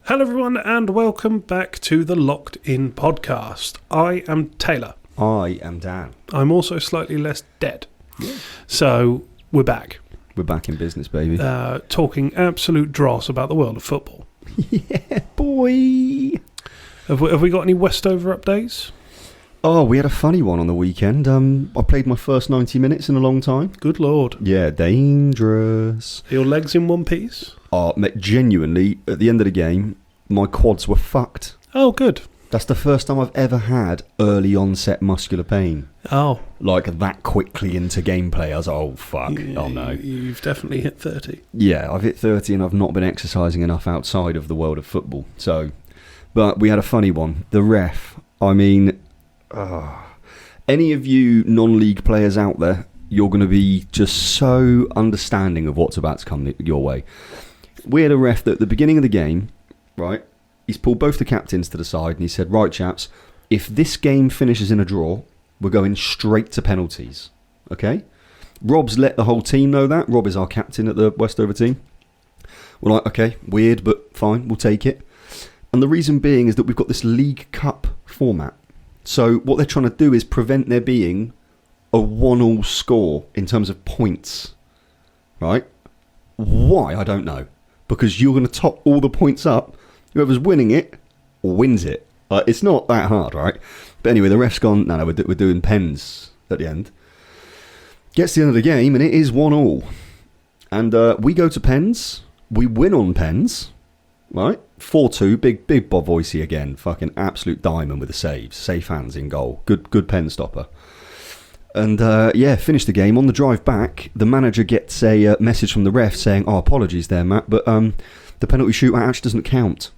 Hello everyone and welcome back to the Locked In podcast. I am Taylor. I am Dan. I'm also slightly less dead. Yeah. So we're back. We're back in business, baby. Talking absolute dross about the world of football. Yeah, boy. Have we got any Westover updates? Oh, we had a funny one on the weekend. I played my first 90 minutes in a long time. Good Lord. Yeah, dangerous. Are your legs in one piece? Oh, genuinely, at the end of the game, my quads were fucked. Oh, good. That's the first time I've ever had early onset muscular pain. Oh. Like that quickly into gameplay. I was like, oh, fuck. Oh, no. You've definitely hit 30. Yeah, I've hit 30 and I've not been exercising enough outside of the world of football. So, but we had a funny one. The ref, I mean, any of you non-league players out there, you're going to be just so understanding of what's about to come your way. We had a ref that at the beginning of the game, right, he's pulled both the captains to the side and he said, right, chaps, if this game finishes in a draw, we're going straight to penalties. Okay? Rob's let the whole team know that. Rob is our captain at the Westover team. We're like, okay, weird, but fine, we'll take it. And the reason being is that we've got this League Cup format. So what they're trying to do is prevent there being a 1-1 score in terms of points. Right? Why? I don't know. Because you're going to top all the points up. Whoever's winning it wins it. It's not that hard, right? But anyway, the ref's gone, no, we're doing pens at the end. Gets to the end of the game, and it is 1-1. And we go to pens. We win on pens. Right? 4-2. Big Bob Voicey again. Fucking absolute diamond with the saves. Safe hands in goal. Good pen stopper. And finish the game. On the drive back, the manager gets a message from the ref saying, oh, apologies there, Matt, but the penalty shootout actually doesn't count.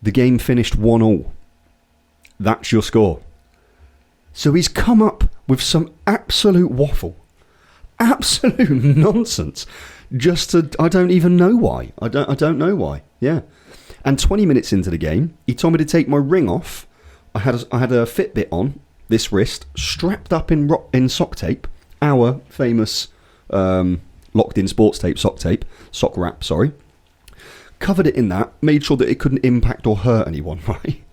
The game finished 1-1. That's your score. So he's come up with some absolute waffle. Absolute nonsense. Just to, I don't even know why. I don't know why. Yeah. And 20 minutes into the game, he told me to take my ring off. I had a Fitbit on this wrist, strapped up in sock tape. Our famous locked in sports tape, sock wrap, sorry. Covered it in that, made sure that it couldn't impact or hurt anyone, right?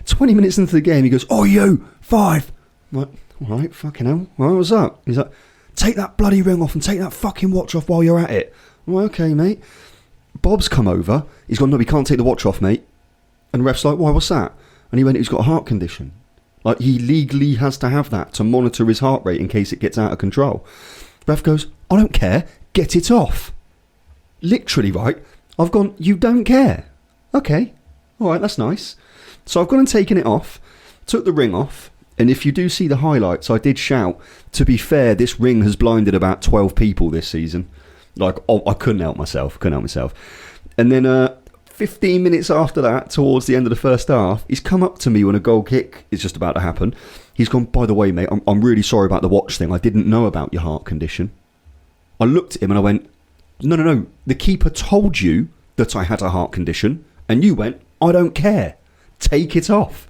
20 minutes into the game, he goes, oh, you, 5. I'm like, all right, fucking hell. Well, what's up? He's like, take that bloody ring off and take that fucking watch off while you're at it. I'm like, okay, mate. Bob's come over. He's gone, no, we can't take the watch off, mate. And the ref's like, why, what's that? And he went, he's got a heart condition. Like, he legally has to have that to monitor his heart rate in case it gets out of control. The ref goes, I don't care. Get it off. Literally, right? I've gone, you don't care. Okay. All right, that's nice. So I've gone and taken it off, took the ring off, and if you do see the highlights, I did shout, to be fair, this ring has blinded about 12 people this season. Like, oh, I couldn't help myself. And then 15 minutes after that, towards the end of the first half, he's come up to me when a goal kick is just about to happen. He's gone, by the way, mate, I'm really sorry about the watch thing. I didn't know about your heart condition. I looked at him and I went, no. The keeper told you that I had a heart condition, and you went, I don't care. Take it off.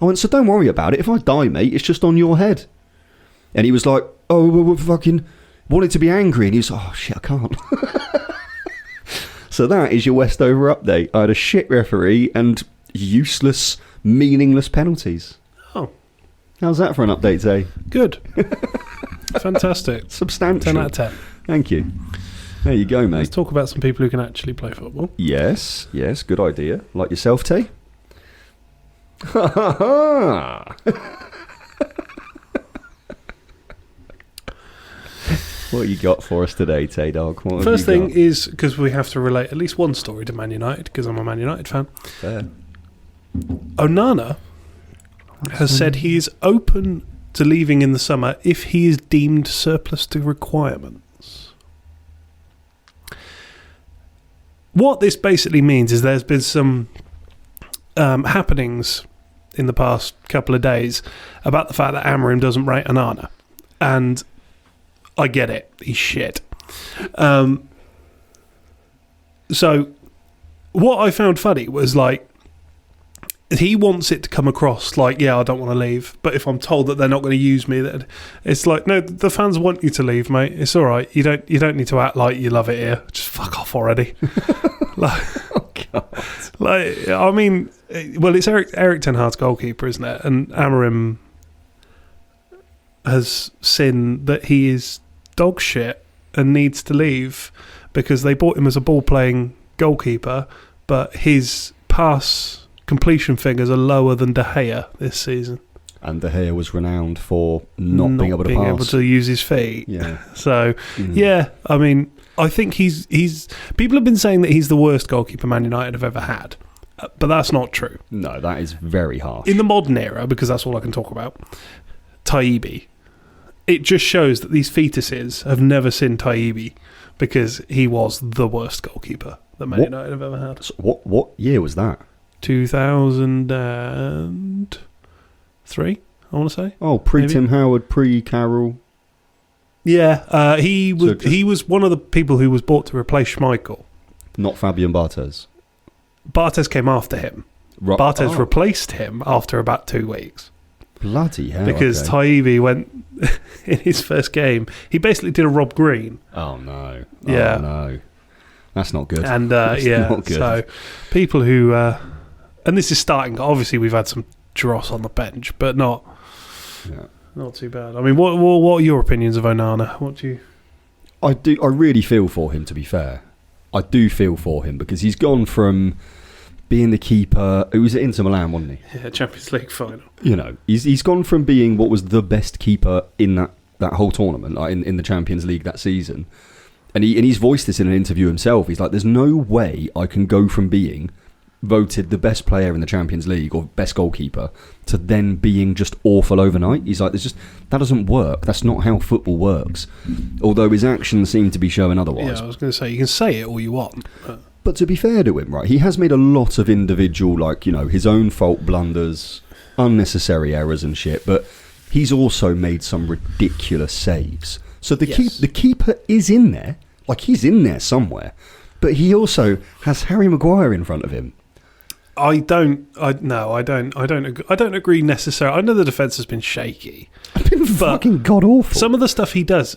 I went, so don't worry about it. If I die, mate, it's just on your head. And he was like, oh, we're fucking wanted to be angry. And he was like, oh, shit, I can't. So that is your Westover update. I had a shit referee and useless, meaningless penalties. Oh. How's that for an update, Tay? Good. Fantastic. Substantial. 10 out of 10. Thank you. There you go, mate. Let's talk about some people who can actually play football. Yes, good idea. Like yourself, Tay? Ha ha ha! What you got for us today, Tay Dog? First thing is, because we have to relate at least one story to Man United, because I'm a Man United fan. Fair. Onana has said he is open to leaving in the summer if he is deemed surplus to requirements. What this basically means is there's been some happenings in the past couple of days about the fact that Amorim doesn't rate Onana. And I get it. He's shit. So what I found funny was, like, he wants it to come across like, yeah, I don't want to leave, but if I'm told that they're not going to use me, then it's like, no, the fans want you to leave, mate. It's all right. You don't need to act like you love it here. Just fuck off already. Like, oh God. Like, I mean, well, it's Eric Ten Hag's goalkeeper, isn't it? And Amorim has seen that he is dog shit and needs to leave because they bought him as a ball-playing goalkeeper, but his pass completion figures are lower than De Gea this season. And De Gea was renowned for not being able to pass. Able to use his feet. Yeah. So, yeah, I mean, I think he's... People have been saying that he's the worst goalkeeper Man United have ever had, but that's not true. No, that is very harsh. In the modern era, because that's all I can talk about, Taibbi. It just shows that these fetuses have never seen Taibbi because he was the worst goalkeeper that Man United have ever had. So what year was that? 2003, I want to say. Oh, pre-Tim Howard, pre-Carroll. Yeah, he was one of the people who was bought to replace Schmeichel. Not Fabian Barthez. Barthez came after him. Barthez replaced him after about 2 weeks. Bloody hell. Because Taibbi went in his first game. He basically did a Rob Green. Oh, no. Yeah. Oh, no. That's not good. And, not good. So people who... and this is starting... Obviously, we've had some dross on the bench, but not too bad. I mean, what are your opinions of Onana? What do you... I really feel for him, to be fair. I do feel for him because he's gone from being the keeper. It was at Inter Milan, wasn't he? Yeah, Champions League final. You know, he's gone from being what was the best keeper in that whole tournament, like in the Champions League that season. And he's voiced this in an interview himself. He's like, there's no way I can go from being voted the best player in the Champions League or best goalkeeper to then being just awful overnight. He's like, that doesn't work. That's not how football works. Although his actions seem to be showing otherwise. Yeah, I was going to say, you can say it all you want. But to be fair to him, right, he has made a lot of individual, his own fault blunders, unnecessary errors and shit, but he's also made some ridiculous saves. So the keeper is in there, he's in there somewhere, but he also has Harry Maguire in front of him. I don't agree necessarily. I know the defence has been shaky. It's been fucking god awful. Some of the stuff he does,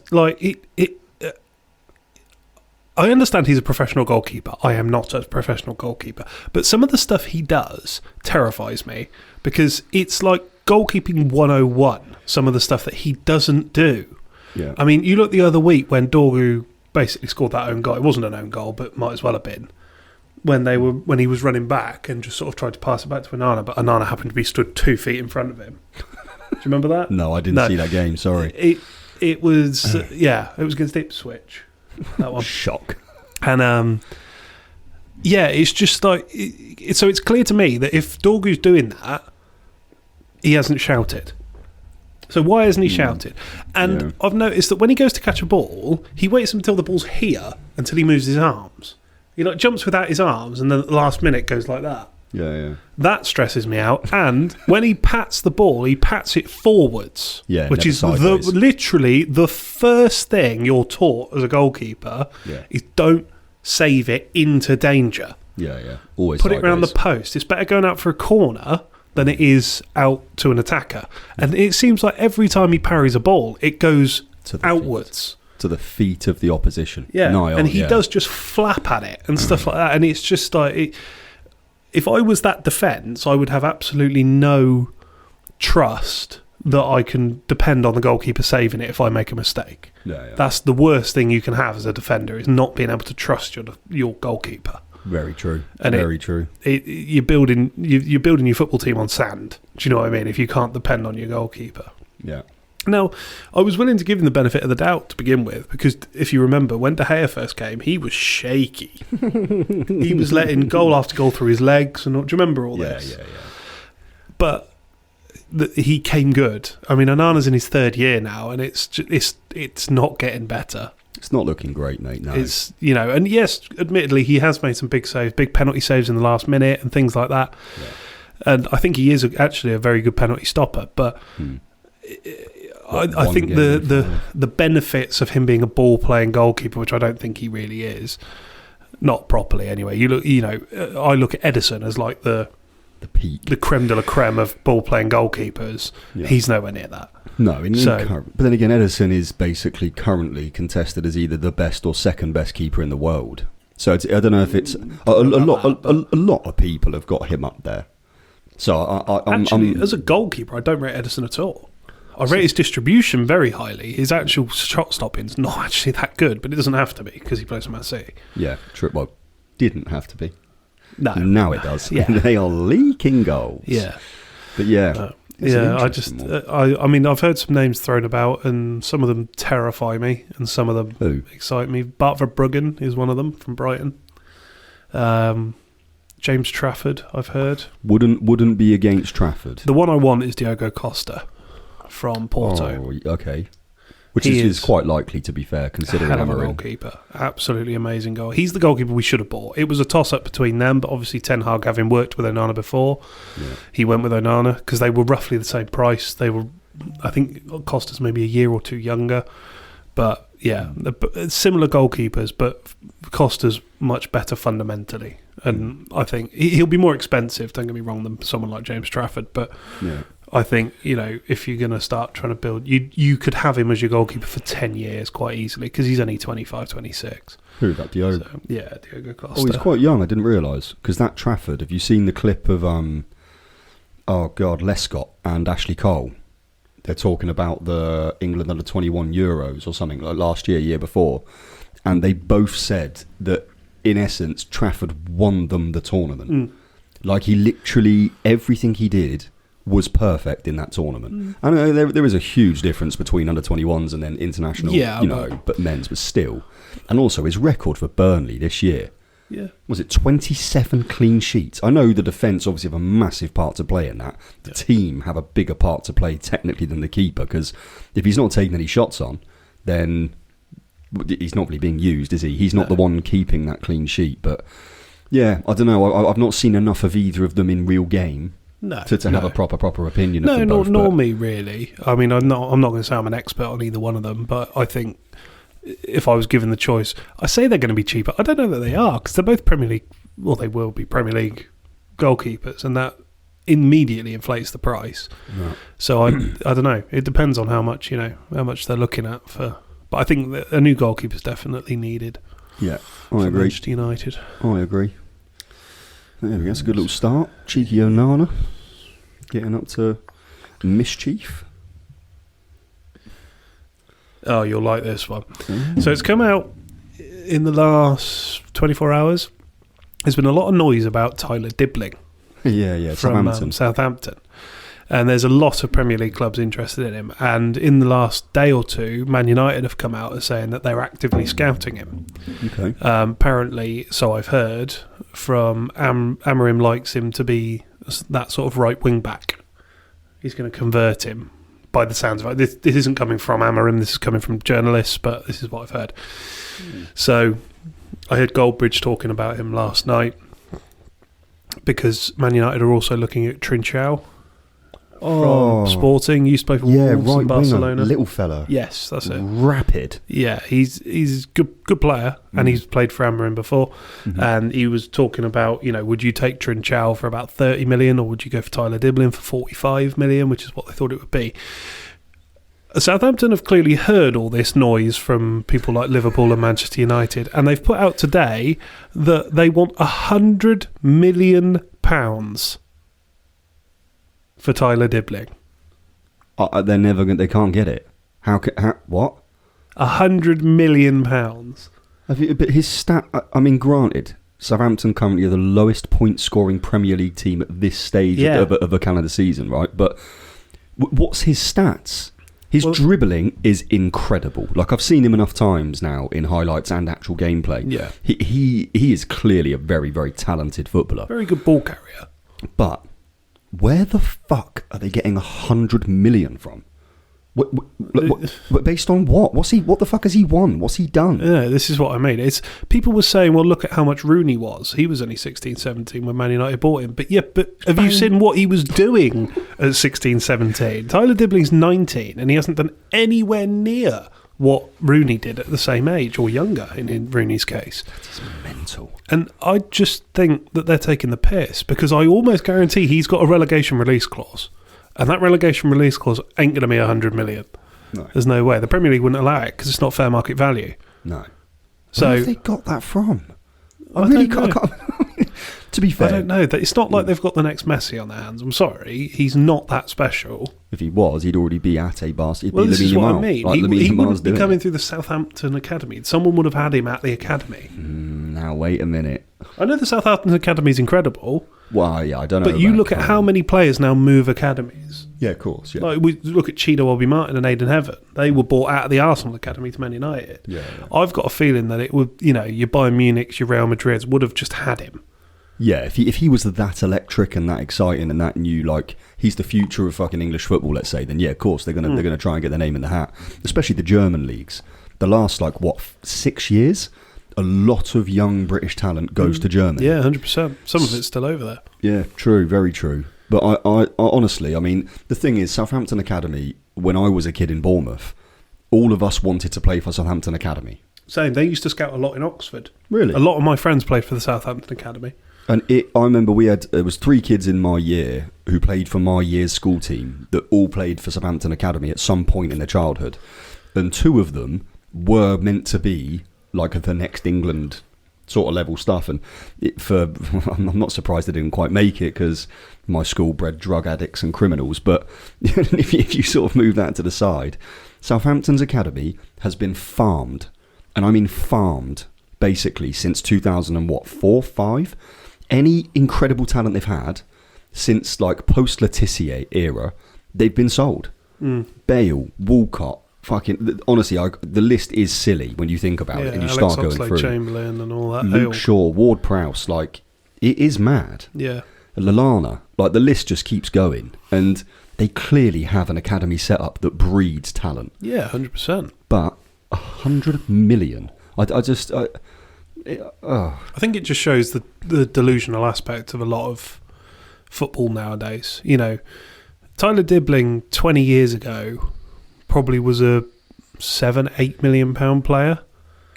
I understand he's a professional goalkeeper. I am not a professional goalkeeper. But some of the stuff he does terrifies me because it's like goalkeeping 101, some of the stuff that he doesn't do. Yeah. I mean, you look the other week when Dorgu basically scored that own goal. It wasn't an own goal, but might as well have been. When he was running back and just sort of tried to pass it back to Onana, but Onana happened to be stood 2 feet in front of him. Do you remember that? No, I didn't see that game, sorry. It was, it was against Ipswich. That one. Shock. And it's just like so it's clear to me that if Dorgu's doing that, he hasn't shouted. So why hasn't he shouted? And I've noticed that when he goes to catch a ball, he waits until the ball's here until he moves his arms. He jumps without his arms and then at the last minute goes like that. Yeah. That stresses me out. And when he pats the ball, he pats it forwards. Yeah, which is sideways. Literally the first thing you're taught as a goalkeeper is don't save it into danger. Yeah. Always put sideways. it around the post. It's better going out for a corner than it is out to an attacker. And it seems like every time he parries a ball, it goes outwards. To the feet of the opposition. Yeah, and he does just flap at it and stuff like that. And it's just like... If I was that defence, I would have absolutely no trust that I can depend on the goalkeeper saving it if I make a mistake. Yeah. That's the worst thing you can have as a defender, is not being able to trust your goalkeeper. Very true. And very true. You're building your football team on sand. Do you know what I mean? If you can't depend on your goalkeeper. Yeah. Now, I was willing to give him the benefit of the doubt to begin with, because if you remember, when De Gea first came, he was shaky. He was letting goal after goal through his legs. And do you remember all this? Yeah. But he came good. I mean, Onana's in his 3rd year now, and it's not getting better. It's not looking great, mate. No. It's and yes, admittedly, he has made some big saves, big penalty saves in the last minute and things like that. Yeah. And I think he is actually a very good penalty stopper. But I think the benefits of him being a ball playing goalkeeper, which I don't think he really is, not properly anyway. I look at Edison as like the peak, the creme de la creme of ball playing goalkeepers. Yeah. He's nowhere near that. No, but then again, Edison is basically currently contested as either the best or second best keeper in the world. So I don't know if it's a lot of people have got him up there. So Actually, as a goalkeeper, I don't rate Ederson at all. I rate his distribution very highly. His actual shot stopping's not actually that good, but it doesn't have to be because he plays for Man City. Yeah, true. Well, didn't have to be. No, now it does. Yeah. They are leaking goals. Yeah, but yeah. I mean, I've heard some names thrown about, and some of them terrify me, and some of them excite me. Bart Verbruggen is one of them from Brighton. James Trafford, I've heard. Wouldn't be against Trafford. The one I want is Diogo Costa from Porto. Oh, okay. Which is quite likely, to be fair, considering Amorim. Goalkeeper. Absolutely amazing goal. He's the goalkeeper we should have bought. It was a toss-up between them, but obviously Ten Hag, having worked with Onana before, he went with Onana because they were roughly the same price. They were, I think, Costa's maybe a year or two younger. But, yeah, similar goalkeepers, but Costa's much better fundamentally. And I think he'll be more expensive, don't get me wrong, than someone like James Trafford, but... Yeah. I think, if you're going to start trying to build... You could have him as your goalkeeper for 10 years quite easily because he's only 25, 26. Who, that Diogo? So, yeah, Diogo Costa. Oh, he's quite young. I didn't realise. Because that Trafford, have you seen the clip of, Lescott and Ashley Cole? They're talking about the England under 21 Euros or something, like last year before. And they both said that, in essence, Trafford won them the tournament. Like, he literally... Everything he did... was perfect in that tournament. I know there is a huge difference between under 21s and then international, but men's, but still. And also his record for Burnley this year. Yeah. Was it 27 clean sheets? I know the defence obviously have a massive part to play in that. The team have a bigger part to play technically than the keeper, because if he's not taking any shots on, then he's not really being used, is he? He's not the one keeping that clean sheet. But yeah, I don't know. I've not seen enough of either of them in real game. To have a proper opinion of them both. Nor me, really. I mean, I'm not going to say I'm an expert on either one of them, but I think if I was given the choice, I say they're going to be cheaper. I don't know that they are, because they're both Premier League, well, they will be Premier League goalkeepers, and that immediately inflates the price. Right. So I don't know. It depends on how much they're looking at for. But I think that a new goalkeeper is definitely needed. Yeah, I agree. Manchester United. I agree. There we go. That's a good little start. Cheeky Onana getting up to mischief. Oh, you'll like this one. So it's come out in the last 24 hours. There's been a lot of noise about Tyler Dibbling. Yeah, from Southampton. And there's a lot of Premier League clubs interested in him. And in the last day or two, Man United have come out as saying that they're actively scouting him. Okay. Apparently, so I've heard, from Amorim likes him to be that sort of right wing back. He's going to convert him, by the sounds of it. This isn't coming from Amorim, this is coming from journalists, but this is what I've heard. So I heard Goldbridge talking about him last night, because Man United are also looking at Trincao. From Sporting, used to play for Wolves and Barcelona. Winger, little fella. Yes, that's it. Rapid. Yeah, he's a good player, and he's played for Amorim before. Mm-hmm. And he was talking about, would you take Trincao for about 30 million, or would you go for Tyler Dibbling for 45 million, which is what they thought it would be. Southampton have clearly heard all this noise from people like Liverpool and Manchester United, and they've put out today that they want £100 million for Tyler Dibbling. They're never going. They can't get it. How? What? £100 million. But his stat. I mean, granted, Southampton currently are the lowest point-scoring Premier League team at this stage of a calendar season, right? But what's his stats? His dribbling is incredible. Like, I've seen him enough times now in highlights and actual gameplay. Yeah, he is clearly a very, very talented footballer. Very good ball carrier. But where the fuck are they getting 100 million from? What, based on what? What the fuck has he won? What's he done? Yeah, this is what I mean. It's people were saying, well, look at how much Rooney was. He was only 16, 17 when Man United bought him. But have you seen what he was doing at 16, 17? Tyler Dibbling's 19, and he hasn't done anywhere near what Rooney did at the same age, or younger in Rooney's case. That is mental. And I just think that they're taking the piss, because I almost guarantee he's got a relegation release clause. And that relegation release clause ain't going to be 100 million. No. There's no way. The Premier League wouldn't allow it because it's not fair market value. No. So where have they got that from? I really can't. To be fair, I don't know. It's not like they've got the next Messi on their hands. I'm sorry, he's not that special. If he was, he'd already be at a Barcelona. Well, this is what I mean. He wouldn't be coming it. through the Southampton Academy. Someone would have had him at the academy. Now wait a minute. I know the Southampton Academy is incredible. Well, yeah, I don't know. But you look at how many players now move academies. Yeah, of course. Yeah. Like we look at Chido Obi Martin and Aidan Heaven. They were bought out of the Arsenal Academy to Man United. Yeah. I've got a feeling that it would, your Bayern Munich's, your Real Madrid's would have just had him. Yeah, if he was that electric and that exciting and that new, like, he's the future of fucking English football, let's say, then yeah, of course they're gonna try and get their name in the hat. Especially the German leagues. The last 6 years, a lot of young British talent goes to Germany. Yeah, 100%. Some of it's still over there. Yeah, true, very true. But I honestly, I mean, the thing is, Southampton Academy, when I was a kid in Bournemouth, all of us wanted to play for Southampton Academy. Same. They used to scout a lot in Oxford. Really? A lot of my friends played for the Southampton Academy. And I remember there was 3 kids in my year who played for my year's school team that all played for Southampton Academy at some point in their childhood. And 2 of them were meant to be like the next England sort of level stuff. And I'm not surprised they didn't quite make it because my school bred drug addicts and criminals. But if you sort of move that to the side, Southampton's Academy has been farmed. And I mean farmed, basically, since 2004, 5. Any incredible talent they've had since post-Letitia era, they've been sold. Bale, Walcott, honestly, the list is silly when you think about it and you Alex start going through. Chamberlain and all that. Luke Shaw, Ward-Prowse, it is mad. Yeah. Lallana, the list just keeps going. And they clearly have an academy set up that breeds talent. Yeah, 100%. But 100 million. I think it just shows the delusional aspect of a lot of football nowadays. Tyler Dibbling 20 years ago probably was a £7-8 million player.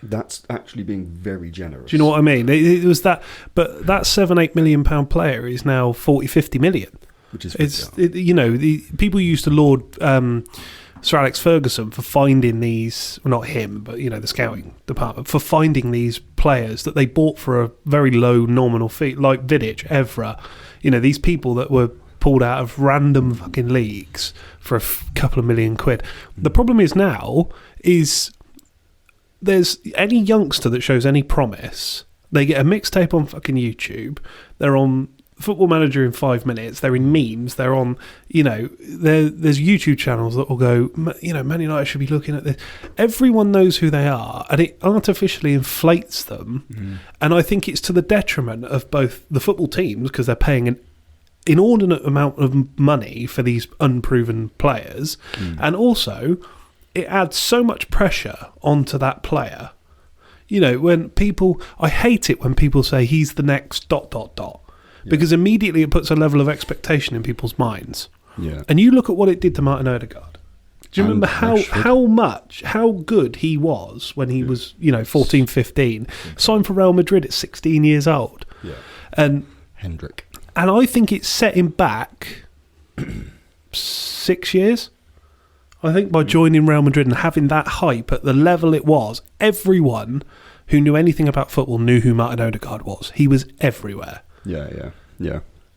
That's actually being very generous. Do you know what I mean? It was that, but that £7-8 million player is now 40-50 million. Which is people used to laud Sir Alex Ferguson for finding these, well, not him, but the scouting department, for finding these players that they bought for a very low nominal fee, like Vidic, Evra, these people that were pulled out of random fucking leagues for a couple of million quid. The problem is now there's any youngster that shows any promise, they get a mixtape on fucking YouTube, they're on Football Manager in 5 minutes, they're in memes, they're on, there's YouTube channels that will go, Man United should be looking at this. Everyone knows who they are, and it artificially inflates them. And I think it's to the detriment of both the football teams, because they're paying an inordinate amount of money for these unproven players, and also it adds so much pressure onto that player. When I hate it when people say he's the next ... because immediately it puts a level of expectation in people's minds. Yeah. And you look at what it did to Martin Odegaard. Do you remember how good he was when he was, 14, 15, signed for Real Madrid at 16 years old? Yeah. And Hendrick. And I think it set him back 6 years. I think by joining Real Madrid and having that hype at the level it was, everyone who knew anything about football knew who Martin Odegaard was. He was everywhere. Yeah.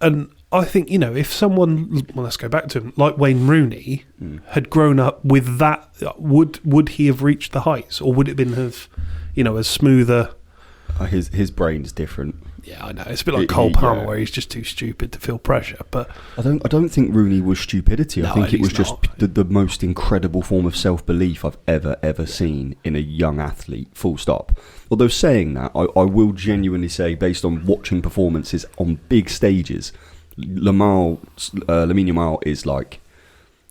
And I think, if someone, let's go back to him, like Wayne Rooney, had grown up with that, would he have reached the heights, or would it have been a smoother? His brain's different. Yeah, I know. It's a bit like Cole Palmer, where he's just too stupid to feel pressure. But I don't think Rooney was stupidity. No, I think it was not. just the most incredible form of self-belief I've ever seen in a young athlete, full stop. Although saying that, I will genuinely say, based on watching performances on big stages, Lamine Yamal is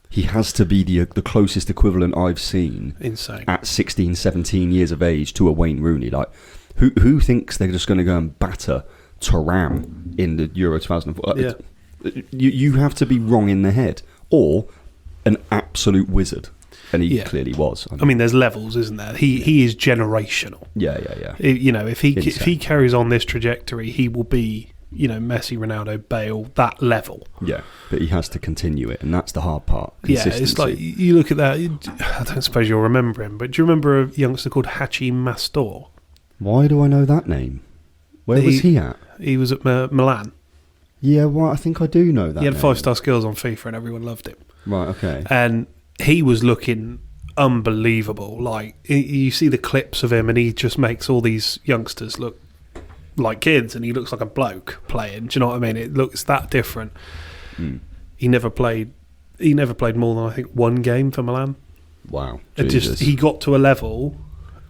he has to be the closest equivalent I've seen. Insane. At 16, 17 years of age to a Wayne Rooney. Who thinks they're just going to go and batter Thuram in the Euro 2004? Yeah. You have to be wrong in the head, or an absolute wizard, and he clearly was. I mean, there's levels, isn't there? He is generational. Yeah. If he carries on this trajectory, he will be Messi, Ronaldo, Bale, that level. Yeah, but he has to continue it, and that's the hard part. Yeah, it's like you look at that. I don't suppose you'll remember him, but do you remember a youngster called Hachi Mastor? Why do I know that name? Where was he at? He was at Milan. Yeah, well, I think I do know that. He had name. 5-star skills on FIFA and everyone loved him. Right, okay. And he was looking unbelievable. Like, you see the clips of him and he just makes all these youngsters look like kids, and he looks like a bloke playing. Do you know what I mean? It looks that different. He never played more than, I think, one game for Milan. Wow. He got to a level,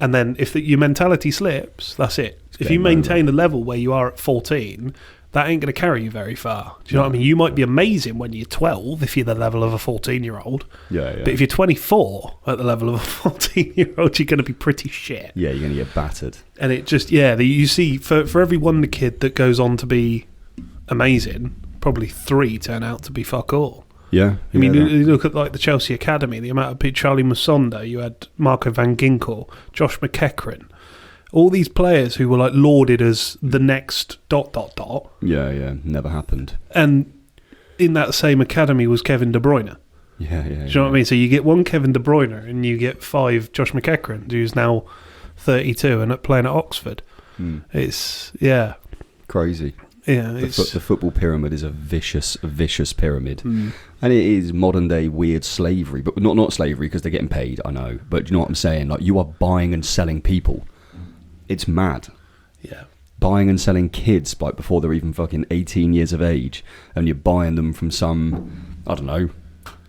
and then if your mentality slips, that's it. If you game maintain a level where you are at 14, that ain't going to carry you very far. Do you know what I mean? You might be amazing when you're 12 if you're the level of a 14-year-old. Yeah. But if you're 24 at the level of a 14-year-old, you're going to be pretty shit. Yeah, you're going to get battered. And it just, you see, for every wonder kid that goes on to be amazing, probably 3 turn out to be fuck all. Yeah. I mean, you look at like the Chelsea Academy, the amount of people, Charlie Musonda, you had Marco van Ginkel, Josh McEachran, all these players who were like lauded as the next ... Yeah, never happened. And in that same academy was Kevin De Bruyne. Yeah. Do you know what I mean? So you get one Kevin De Bruyne and you get 5 Josh McEachran, who's now 32 and playing at Oxford. It's, crazy. Yeah, The football pyramid is a vicious pyramid. And it is modern day weird slavery, but not slavery because they're getting paid, I know. But do you know what I'm saying? Like, you are buying and selling people. It's mad. Yeah. Buying and selling kids like before they're even fucking 18 years of age, and you're buying them from some, I don't know,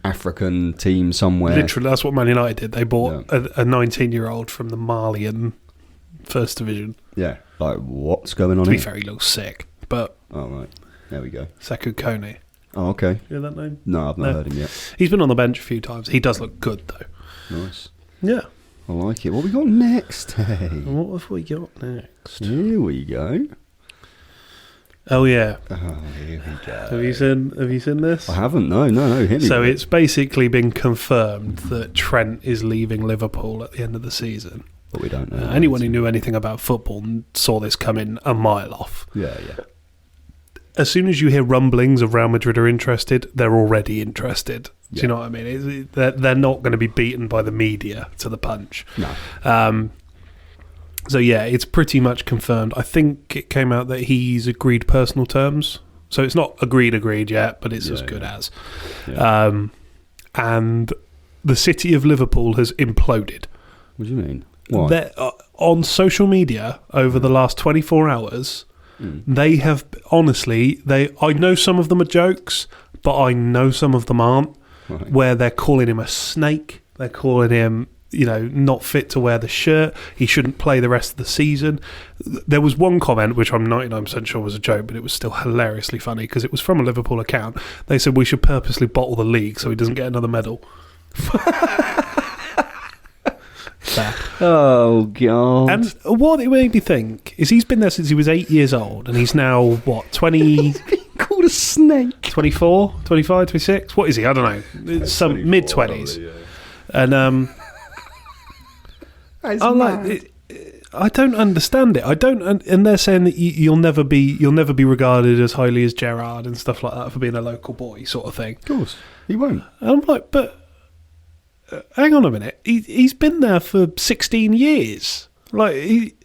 African team somewhere. Literally, that's what Man United did. They bought a 19-year-old from the Malian First Division. Yeah, like what's going on To be here? fair, he looks sick, but... Oh, right. There we go. Sekou Kone. Oh, okay. You know that name? No, I've not heard him yet. He's been on the bench a few times. He does look good, though. Nice. Yeah. I like it. What we got next? Hey? What have we got next? Here we go. Oh, yeah. Oh, here we go. Have you seen this? I haven't. No. Here we So go. it's basically been confirmed that Trent is leaving Liverpool at the end of the season. But we don't know. Anyone who knew anything about football saw this coming a mile off. Yeah. As soon as you hear rumblings of Real Madrid are interested, they're already interested. Do you know what I mean? They're not going to be beaten by the media to the punch. No. So yeah, it's pretty much confirmed. I think it came out that he's agreed personal terms. So it's not agreed yet, but it's as good as. Yeah. And the city of Liverpool has imploded. What do you mean? Why? On social media over the last 24 hours, they have, honestly, I know some of them are jokes, but I know some of them aren't, where they're calling him a snake, they're calling him, not fit to wear the shirt, he shouldn't play the rest of the season. There was one comment, which I'm 99% sure was a joke, but it was still hilariously funny, because it was from a Liverpool account. They said we should purposely bottle the league so he doesn't get another medal. Oh, God. And what it made me think is he's been there since he was 8 years old, and he's now, 20... called a snake. 24, 25, 26? What is he? I don't know. It's some mid-20s. Yeah. And I'm like, I don't understand it. And they're saying that you'll never be regarded as highly as Gerrard and stuff like that for being a local boy, sort of thing. Of course, he won't. And I'm like, but hang on a minute. He's been there for 16 years. Like,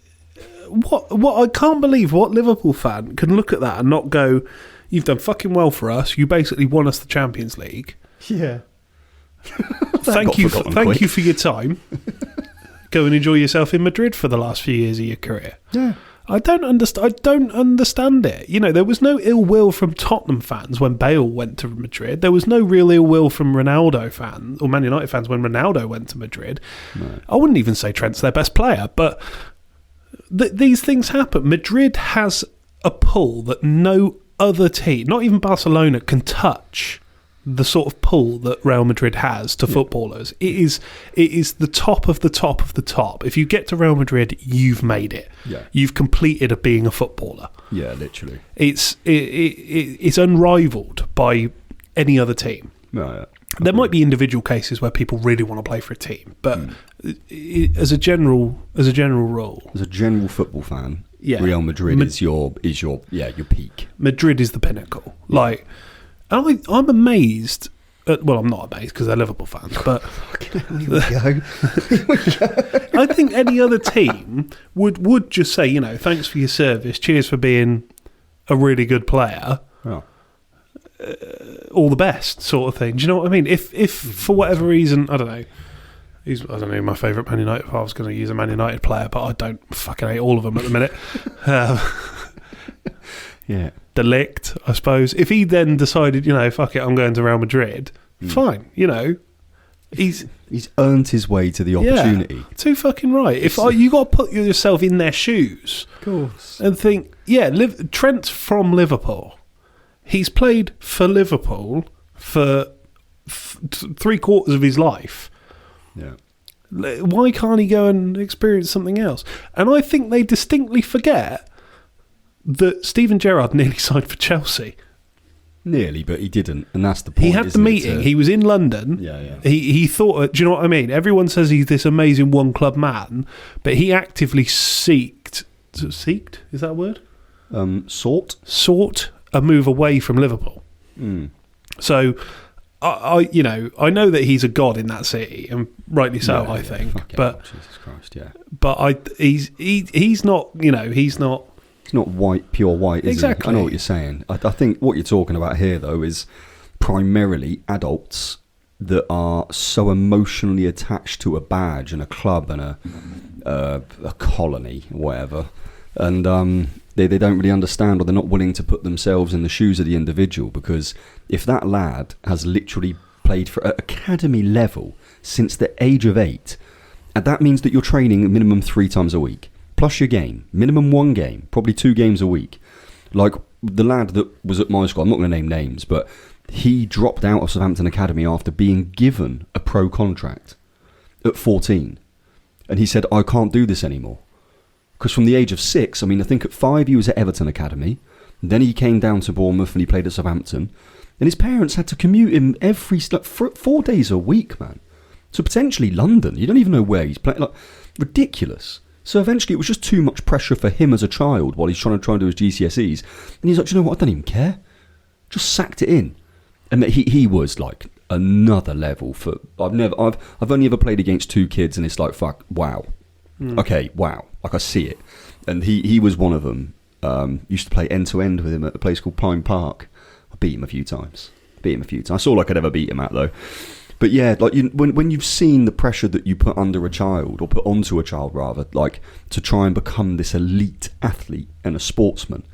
what? I can't believe what Liverpool fan can look at that and not go, "You've done fucking well for us. You basically won us the Champions League. Yeah. Thank you for your time. Go and enjoy yourself in Madrid for the last few years of your career." Yeah. I don't understand it. There was no ill will from Tottenham fans when Bale went to Madrid. There was no real ill will from Ronaldo fans or Man United fans when Ronaldo went to Madrid. No. I wouldn't even say Trent's their best player, but these things happen. Madrid has a pull that no other team, not even Barcelona, can touch. The sort of pull that Real Madrid has to footballers. It is the top of the top of the top. If you get to Real Madrid, you've made it. Yeah. You've completed being a footballer. Yeah, literally. It's unrivaled by any other team. No, yeah. There might be individual cases where people really want to play for a team, but as a general rule, as a general football fan, Real Madrid is your peak. Madrid is the pinnacle. I'm amazed well, I'm not amazed because they're Liverpool fans, but Here we go. I think any other team would just say, thanks for your service, cheers for being a really good player, Oh. all the best sort of thing. Do you know what I mean? If for whatever reason, I don't know, I don't know who my favourite Man United. I was going to use a Man United player, but I don't fucking hate all of them at the minute. Yeah. De Ligt, I suppose. If he then decided, fuck it, I'm going to Real Madrid, fine. He's earned his way to the opportunity. Yeah, too fucking right. If you got to put yourself in their shoes, Of course. and think, Trent's from Liverpool. He's played for Liverpool for 3/4 of his life. Yeah. Why can't he go and experience something else? And I think they distinctly forget that Steven Gerrard nearly signed for Chelsea. Nearly, but he didn't, and that's the point. He had the isn't it, meeting. He was in London. Yeah. He thought, do you know what I mean? Everyone says he's this amazing one-club man, but he actively seeked, is that a word? Sought a move away from Liverpool. So, I know that he's a god in that city, and rightly so, I think. But Jesus Christ, yeah. But he's not. He's not. It's not white, pure white, is Exactly. he? I know what you're saying. I think what you're talking about here, though, is primarily adults that are so emotionally attached to a badge and a club and a colony, whatever, and they don't really understand, or they're not willing to put themselves in the shoes of the individual, because if that lad has literally played for at academy level since the age of 8, and that means that you're training a minimum 3 times a week. Plus your game, minimum 1 game, probably 2 games a week. Like the lad that was at my school, I'm not going to name names, but he dropped out of Southampton Academy after being given a pro contract at 14. And he said, I can't do this anymore. Because from the age of 6, I think at 5 he was at Everton Academy. Then he came down to Bournemouth and he played at Southampton. And his parents had to commute him every 4 days a week, man. So potentially London. You don't even know where he's playing. Like, ridiculous. So eventually it was just too much pressure for him as a child while he's trying to do his GCSEs. And he's like, do you know what? I don't even care. Just sacked it in. And he was like another level for... I've only ever played against 2 kids, and it's like, fuck, wow. Okay, wow. Like, I see it. And he was one of them. Used to play end-to-end with him at a place called Pine Park. I beat him a few times. That's all I could ever beat him at, though. But yeah, like when you've seen the pressure that you put under a child, or put onto a child rather, like to try and become this elite athlete and a sportsman,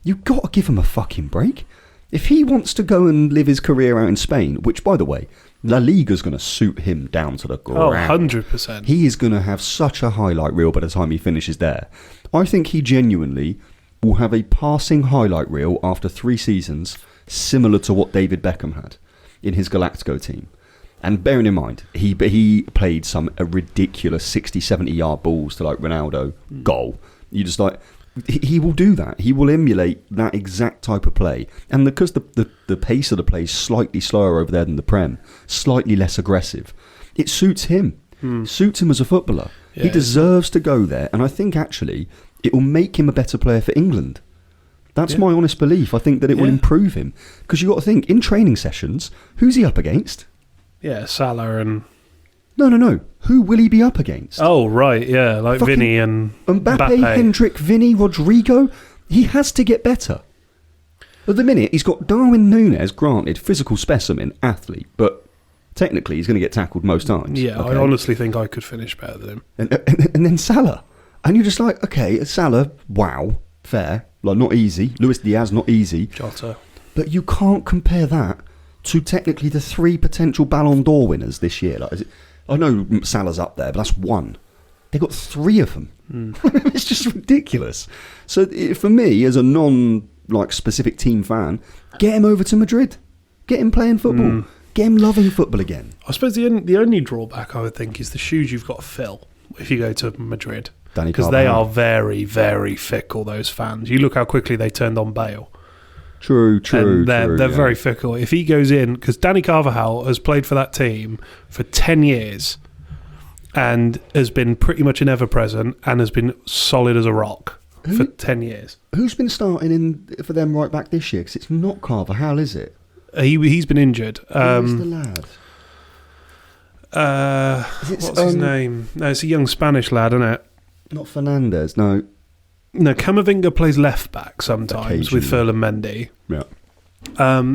you've got to give him a fucking break. If he wants to go and live his career out in Spain, which, by the way, La Liga's going to suit him down to the ground. 100%. He is going to have such a highlight reel by the time he finishes there. I think he genuinely will have a passing highlight reel after 3 seasons, similar to what David Beckham had in his Galactico team. And bearing in mind, he played a ridiculous 60, 70-yard balls to like Ronaldo goal. You just like... He will do that. He will emulate that exact type of play. And because the pace of the play is slightly slower over there than the Prem, slightly less aggressive, it suits him. Suits him as a footballer. Yeah, he deserves to go there. And I think, actually, it will make him a better player for England. That's my honest belief. I think that it will improve him. Because you've got to think, in training sessions, who's he up against? Yeah, Salah and... No. Who will he be up against? Oh, right, yeah, like fucking Vinny and Mbappe, Hendrick, Vinny, Rodrigo. He has to get better. At the minute, he's got Darwin Núñez, granted, physical specimen, athlete, but technically he's going to get tackled most times. Yeah, okay? I honestly think I could finish better than him. And then Salah. And you're just like, okay, Salah, wow, fair. Like, not easy. Luis Diaz, not easy. Jota. But you can't compare that to technically the 3 potential Ballon d'Or winners this year. Like, I know Salah's up there, but that's 1. They got 3 of them. It's just ridiculous. So for me, as a specific team fan, get him over to Madrid. Get him playing football. Get him loving football again. I suppose the only drawback I would think is the shoes you've got to fill if you go to Madrid. Because they are very, very fickle, those fans. You look how quickly they turned on Bale. True. And they're very fickle. If he goes in, because Danny Carvajal has played for that team for 10 years and has been pretty much an ever-present and has been solid as a rock for 10 years. Who's been starting for them right back this year? Because it's not Carvajal, is it? He's been injured. Who's the lad? What's his name? No, it's a young Spanish lad, isn't it? Not Fernandez, no. No, Camavinga plays left back sometimes with Ferland Mendy. Yeah.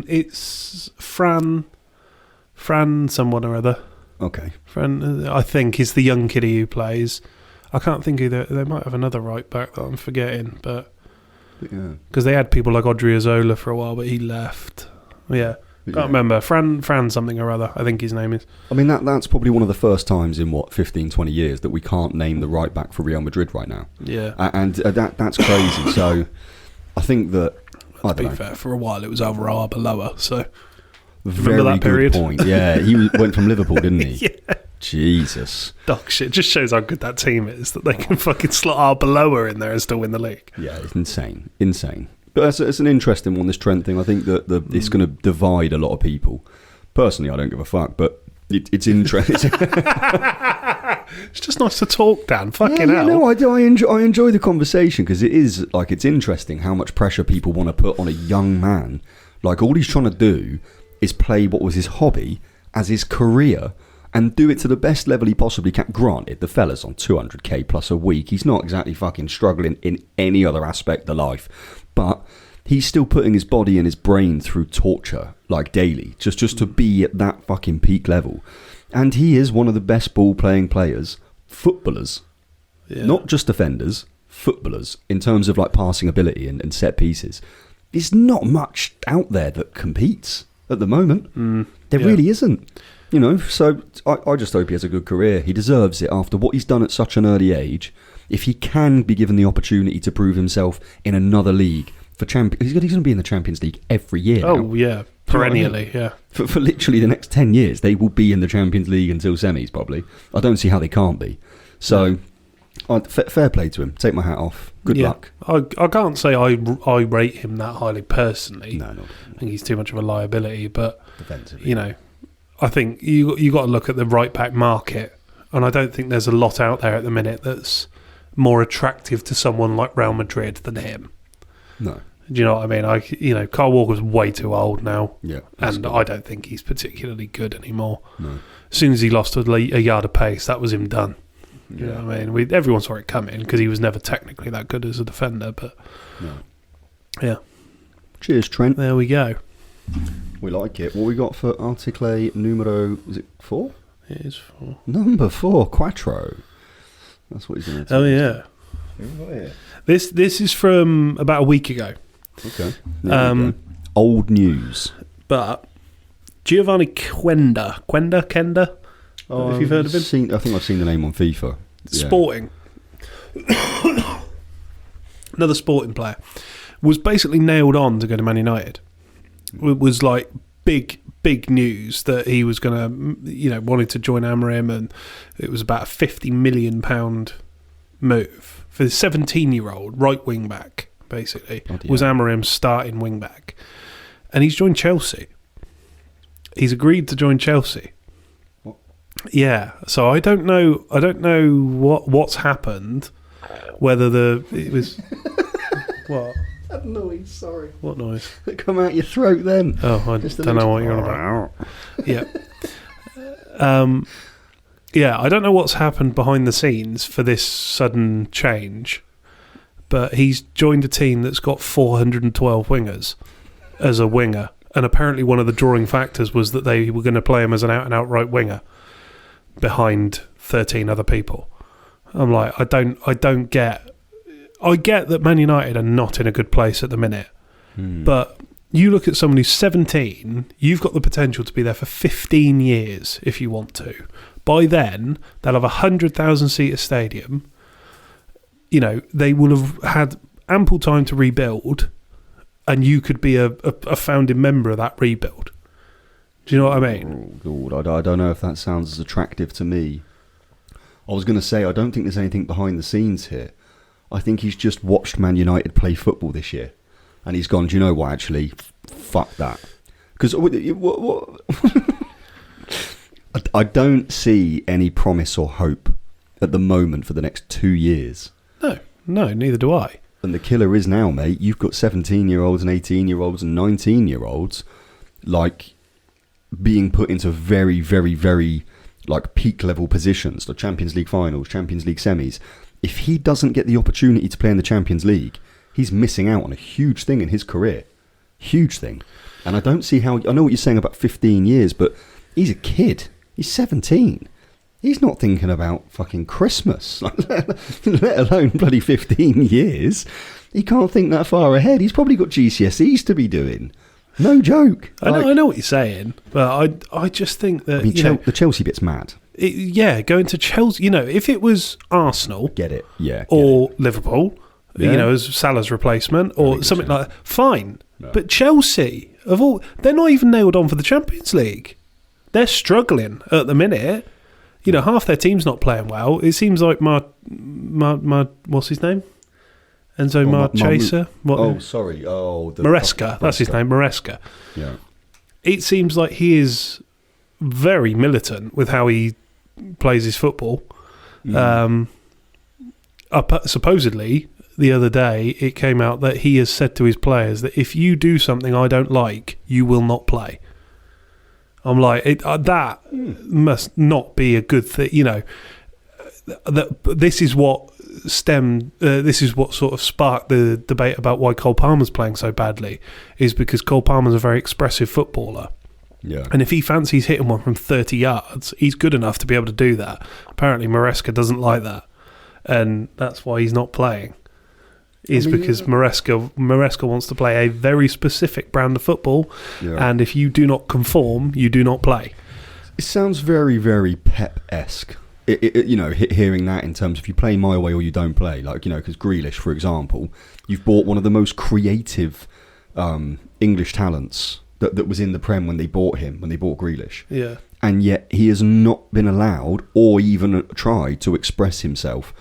It's Fran someone or other. Okay. Fran, I think, is the young kiddie who plays. I can't think who they might have another right back that I'm forgetting, but because they had people like Odriozola for a while, but he left. Yeah. Can't remember. Fran something or other, I think his name is. I mean, that's probably one of the first times in, 15, 20 years that we can't name the right back for Real Madrid right now. Yeah. And that's crazy. So I think that... To be fair, for a while it was Alvaro Arbeloa, so... Very remember that period? Good point. Yeah, he went from Liverpool, didn't he? Yeah. Jesus. Dog shit. Just shows how good that team is, that they can fucking slot Arbeloa in there and still win the league. Yeah, it's insane. But it's an interesting one, this Trent thing. I think that it's going to divide a lot of people. Personally, I don't give a fuck, but it's interesting. It's just nice to talk, Dan. Fucking hell. No, I enjoy the conversation because it's interesting how much pressure people want to put on a young man. Like, all he's trying to do is play what was his hobby as his career and do it to the best level he possibly can. Granted, the fella's on 200k plus a week. He's not exactly fucking struggling in any other aspect of life. But he's still putting his body and his brain through torture, like daily, just to be at that fucking peak level. And he is one of the best ball-playing players, footballers, not just defenders, footballers, in terms of like passing ability and set pieces. There's not much out there that competes at the moment. There really isn't. You know, so I just hope he has a good career. He deserves it after what he's done at such an early age. If he can be given the opportunity to prove himself in another league for he's going to be in the Champions League every year now. Oh, yeah. Perennially, yeah. For literally the next 10 years, they will be in the Champions League until semis, probably. I don't see how they can't be. So, fair play to him. Take my hat off. Good luck. I can't say I rate him that highly personally. No, I think he's too much of a liability, but, defensively. you know, I think you got to look at the right-back market, and I don't think there's a lot out there at the minute that's more attractive to someone like Real Madrid than him. No. Do you know what I mean? Kyle Walker's way too old now. Yeah. And good. I don't think he's particularly good anymore. No. As soon as he lost a yard of pace, that was him done. You know what I mean? Everyone saw it coming because he was never technically that good as a defender. But yeah. Cheers, Trent. There we go. We like it. What we got for article numero? Is it 4? It is 4. Number 4, Quattro. That's what he's going to tell. Oh yeah. This is from about a week ago. Okay. Old news. But Giovanni Kenda. Have you heard of him? I think I've seen the name on FIFA. Sporting. Another Sporting player. Was basically nailed on to go to Man United. It was like big news that he was going to, wanted to join Amorim, and it was about a £50 million move for the 17-year-old right wing back. Basically, was Amorim's starting wing back, and he's joined Chelsea. He's agreed to join Chelsea. What? Yeah, so I don't know what's happened. Whether it was what. That noise, sorry. What noise? It come out your throat then. Oh, I don't know what you're on about. Yeah. Yeah, I don't know what's happened behind the scenes for this sudden change, but he's joined a team that's got 412 wingers as a winger, and apparently one of the drawing factors was that they were going to play him as an out-and-out right winger behind 13 other people. I'm like, I don't get... I get that Man United are not in a good place at the minute, but you look at someone who's 17, you've got the potential to be there for 15 years if you want to. By then, they'll have a 100,000-seater stadium. They will have had ample time to rebuild, and you could be a founding member of that rebuild. Do you know what I mean? Oh, Lord, I don't know if that sounds as attractive to me. I was going to say, I don't think there's anything behind the scenes here. I think he's just watched Man United play football this year, and he's gone, do you know what, actually, fuck that. Because what? I don't see any promise or hope at the moment for the next 2 years. No, neither do I. And the killer is now, mate, you've got 17-year-olds and 18-year-olds and 19-year-olds like being put into very, very, very like peak level positions, the Champions League finals, Champions League semis. If he doesn't get the opportunity to play in the Champions League, he's missing out on a huge thing in his career. Huge thing. And I don't see how... I know what you're saying about 15 years, but he's a kid. He's 17. He's not thinking about fucking Christmas, let alone bloody 15 years. He can't think that far ahead. He's probably got GCSEs to be doing. No joke. I know what you're saying, but I just think that... I mean, the Chelsea bit's mad. Going to Chelsea... You know, if it was Arsenal... Get it, yeah. Or Liverpool, Yeah. you know, as Salah's replacement, or something like that, fine. No. But Chelsea, they're not even nailed on for the Champions League. They're struggling at the minute. You know, half their team's not playing well. It seems like my what's his name? Enzo Marchesa? Maresca. That's his name, Maresca. Yeah. It seems like he is very militant with how he plays his football. Supposedly, the other day, it came out that he has said to his players that if you do something I don't like, you will not play. I'm like, that must not be a good thing. You know, this is what this is what sort of sparked the debate about why Cole Palmer's playing so badly, is because Cole Palmer's a very expressive footballer. Yeah. And if he fancies hitting one from 30 yards, he's good enough to be able to do that. Apparently, Maresca doesn't like that. And that's why he's not playing. Because Maresca wants to play a very specific brand of football, and if you do not conform, you do not play. It sounds very, very Pep-esque. You know, hearing that in terms of you play my way or you don't play, like, you know, because Grealish, for example, you've bought one of the most creative English talents that was in the Prem when they bought Grealish. Yeah, and yet he has not been allowed or even tried to express himself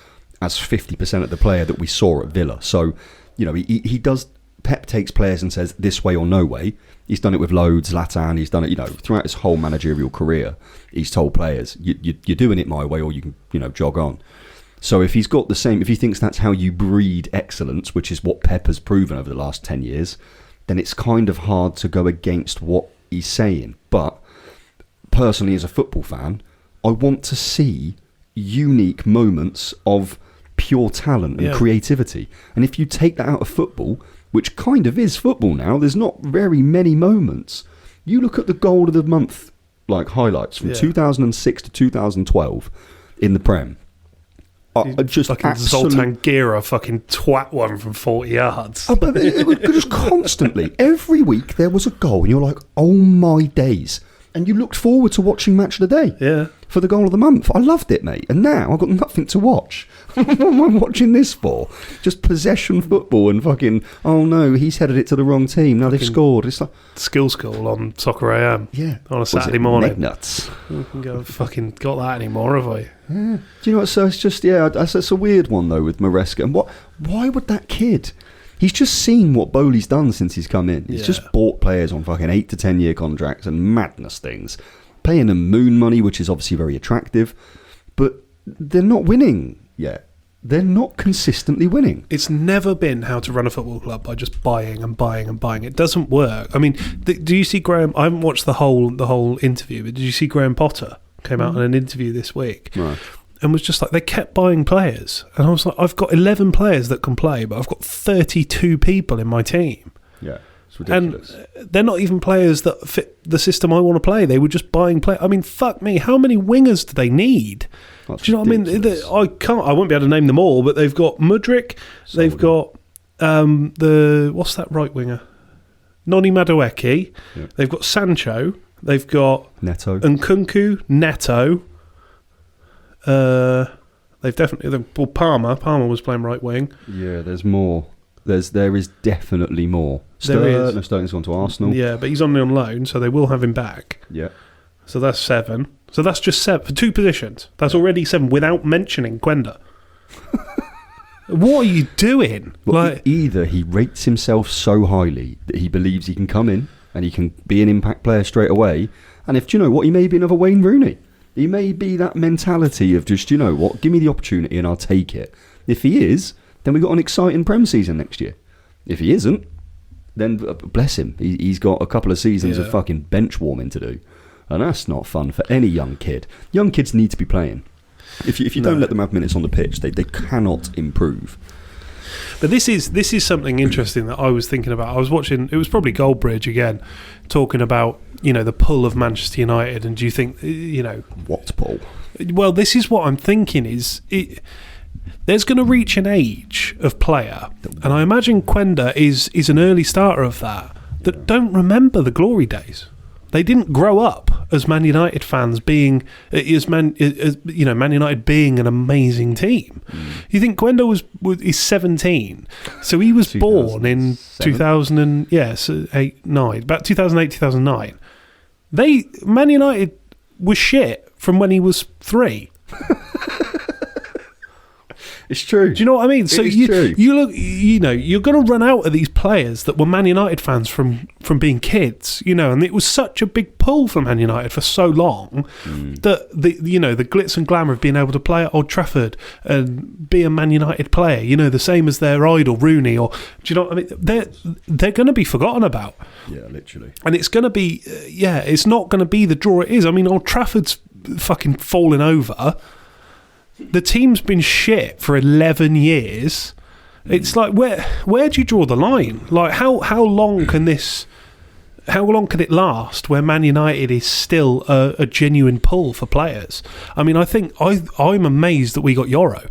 as 50% of the player that we saw at Villa. So, you know, he does... Pep takes players and says, this way or no way. He's done it with loads, Zlatan. He's done it, you know, throughout his whole managerial career. He's told players, you're doing it my way or you can, you know, jog on. So if he's got the same... If he thinks that's how you breed excellence, which is what Pep has proven over the last 10 years, then it's kind of hard to go against what he's saying. But personally, as a football fan, I want to see unique moments of pure talent and creativity. And if you take that out of football, which kind of is football now, there's not very many moments. You look at the goal of the month, like highlights from 2006 to 2012 in the Prem. Just fucking Zoltan Gira fucking twat one from 40 yards. But it was just constantly. Every week there was a goal and you're like, oh my days. And you looked forward to watching Match of the Day. Yeah. For the goal of the month. I loved it, mate. And now I've got nothing to watch. What am I watching this for? Just possession football and fucking, oh no, he's headed it to the wrong team. Now they've scored. It's like Skill School on Soccer AM. Yeah. On a Saturday morning. Nuts. We can go fucking got that anymore, have we? Yeah. Do you know what? So it's just, it's a weird one though with Maresca. And why would that kid... He's just seen what Bowley's done since he's come in. He's just bought players on fucking 8 to 10 year contracts and madness things. Paying them moon money, which is obviously very attractive. But they're not winning yet. They're not consistently winning. It's never been how to run a football club by just buying and buying and buying. It doesn't work. I mean, do you see Graham... I haven't watched the whole interview, but did you see Graham Potter came out in an interview this week? Right. And was just like, they kept buying players. And I was like, I've got 11 players that can play, but I've got 32 people in my team. Yeah, it's ridiculous. And they're not even players that fit the system I want to play. They were just buying players. I mean, fuck me, how many wingers do they need? That's do you know ridiculous. what I mean? I won't be able to name them all, but they've got Mudryk, they've got what's that right winger? Noni Madueke, they've got Sancho, they've got Neto. Nkunku, Neto. They've definitely... Well, Palmer was playing right wing. Yeah, there's more. There is definitely more. Sterling's gone to Arsenal. Yeah, but he's only on loan, so they will have him back. Yeah. So that's 7. So that's just 7 for 2 positions. That's already 7 without mentioning Gwenda. What are you doing? Well, either he rates himself so highly that he believes he can come in and he can be an impact player straight away, and do you know what, he may be another Wayne Rooney. He may be that mentality of just, you know what, give me the opportunity and I'll take it. If he is, then we've got an exciting Prem season next year. If he isn't, then bless him. He's got a couple of seasons of Yeah. fucking bench warming to do. And that's not fun for any young kid. Young kids need to be playing. If you don't let them have minutes on the pitch, they cannot improve. But this is something interesting that I was thinking about. I was watching, it was probably Goldbridge again, talking about, the pull of Manchester United. And do you think, What, Paul? well, this is what I'm thinking is, there's going to reach an age of player, and I imagine Quenda is an early starter of that don't remember the glory days. They didn't grow up as Man United fans being Man United being an amazing team. You think Quenda is 17, so he was born in 2008-9, about 2008-2009. Man United was shit from when he was 3. It's true. Do you know what I mean? So true. you look, you're going to run out of these players that were Man United fans from being kids, and it was such a big pull for Man United for so long that the glitz and glamour of being able to play at Old Trafford and be a Man United player, the same as their idol Rooney, or do you know what I mean? They're going to be forgotten about. Yeah, literally. And it's going to be, it's not going to be the draw it is. I mean, Old Trafford's fucking falling over. The team's been shit for 11 years. It's like, where do you draw the line? Like, how long can it last where Man United is still a genuine pull for players? I mean, I think I'm amazed that we got Euro.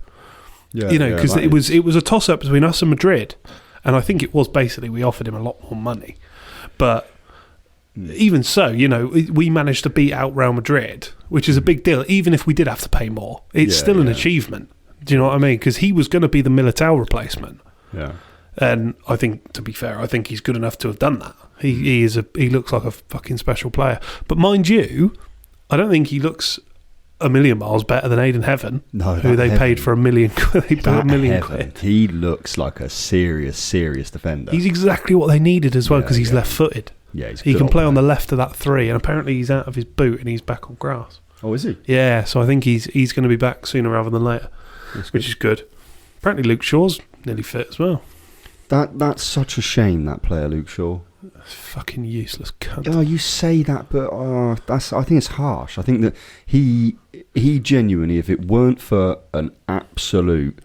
Yeah, because it was a toss up between us and Madrid, and I think it was basically we offered him a lot more money, but. Even so, we managed to beat out Real Madrid, which is a big deal. Even if we did have to pay more, it's still an achievement. Do you know what I mean? Because he was going to be the Militao replacement. Yeah. And I think, to be fair, I think he's good enough to have done that. He looks like a fucking special player. But mind you, I don't think he looks a million miles better than Aiden Heaven, who they paid for $1 million. They paid $1 million quid. He looks like a serious defender. He's exactly what they needed as well, because he's left-footed. Yeah, he can play on the left of that 3, and apparently he's out of his boot and he's back on grass. Oh, is he? Yeah, so I think he's going to be back sooner rather than later, which is good. Apparently Luke Shaw's nearly fit as well. That's such a shame, that player, Luke Shaw. Fucking useless cunt. Oh, you say that, but I think it's harsh. I think that he genuinely, if it weren't for an absolute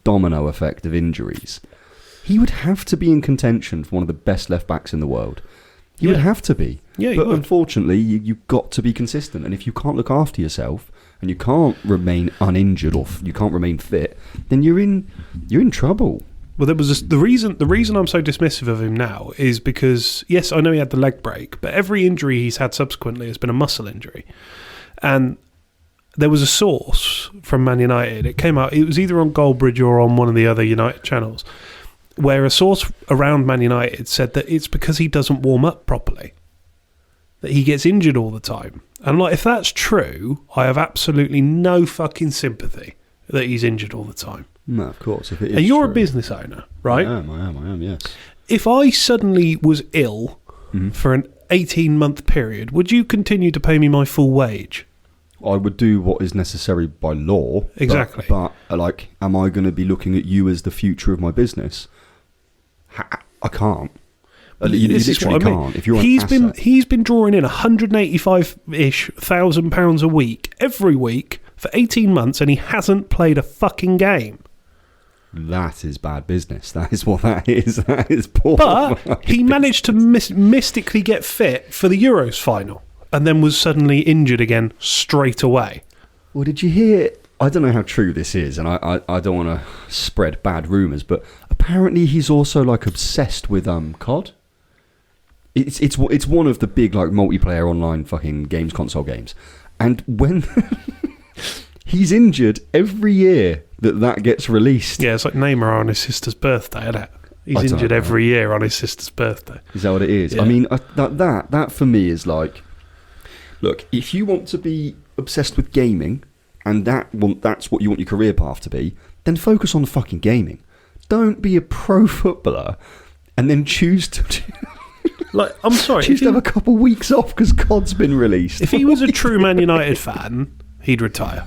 domino effect of injuries, he would have to be in contention for one of the best left backs in the world. He would have to be. Yeah, but unfortunately, you've got to be consistent. And if you can't look after yourself and you can't remain uninjured or you can't remain fit, then you're in trouble. Well, there was the reason I'm so dismissive of him now is because, yes, I know he had the leg break, but every injury he's had subsequently has been a muscle injury. And there was a source from Man United. It came out, it was either on Goldbridge or on one of the other United channels, where a source around Man United said that it's because he doesn't warm up properly, that he gets injured all the time. And if that's true, I have absolutely no fucking sympathy that he's injured all the time. No, of course. If it is and you're true. A business owner, right? I am, yes. If I suddenly was ill for an 18-month period, would you continue to pay me my full wage? I would do what is necessary by law. Exactly. But am I going to be looking at you as the future of my business? I can't. You literally can't. If you're he's been drawing in £185,000 a week every week for 18 months, and he hasn't played a fucking game. That is bad business. That is what that is. That is poor. But he managed to mystically get fit for the Euros final, and then was suddenly injured again straight away. Well, did you hear? I don't know how true this is, and I don't want to spread bad rumours, but apparently he's also obsessed with COD. It's one of the big multiplayer online fucking console games, and when he's injured every year that gets released. Yeah, it's like Neymar on his sister's birthday, isn't it? He's injured every year on his sister's birthday. Is that what it is? Yeah. I mean, that for me is look, if you want to be obsessed with gaming, and that's what you want your career path to be, then focus on the fucking gaming. Don't be a pro footballer and then choose to... I'm sorry. Choose to have a couple of weeks off because COD's been released. If he was a true Man United fan, he'd retire.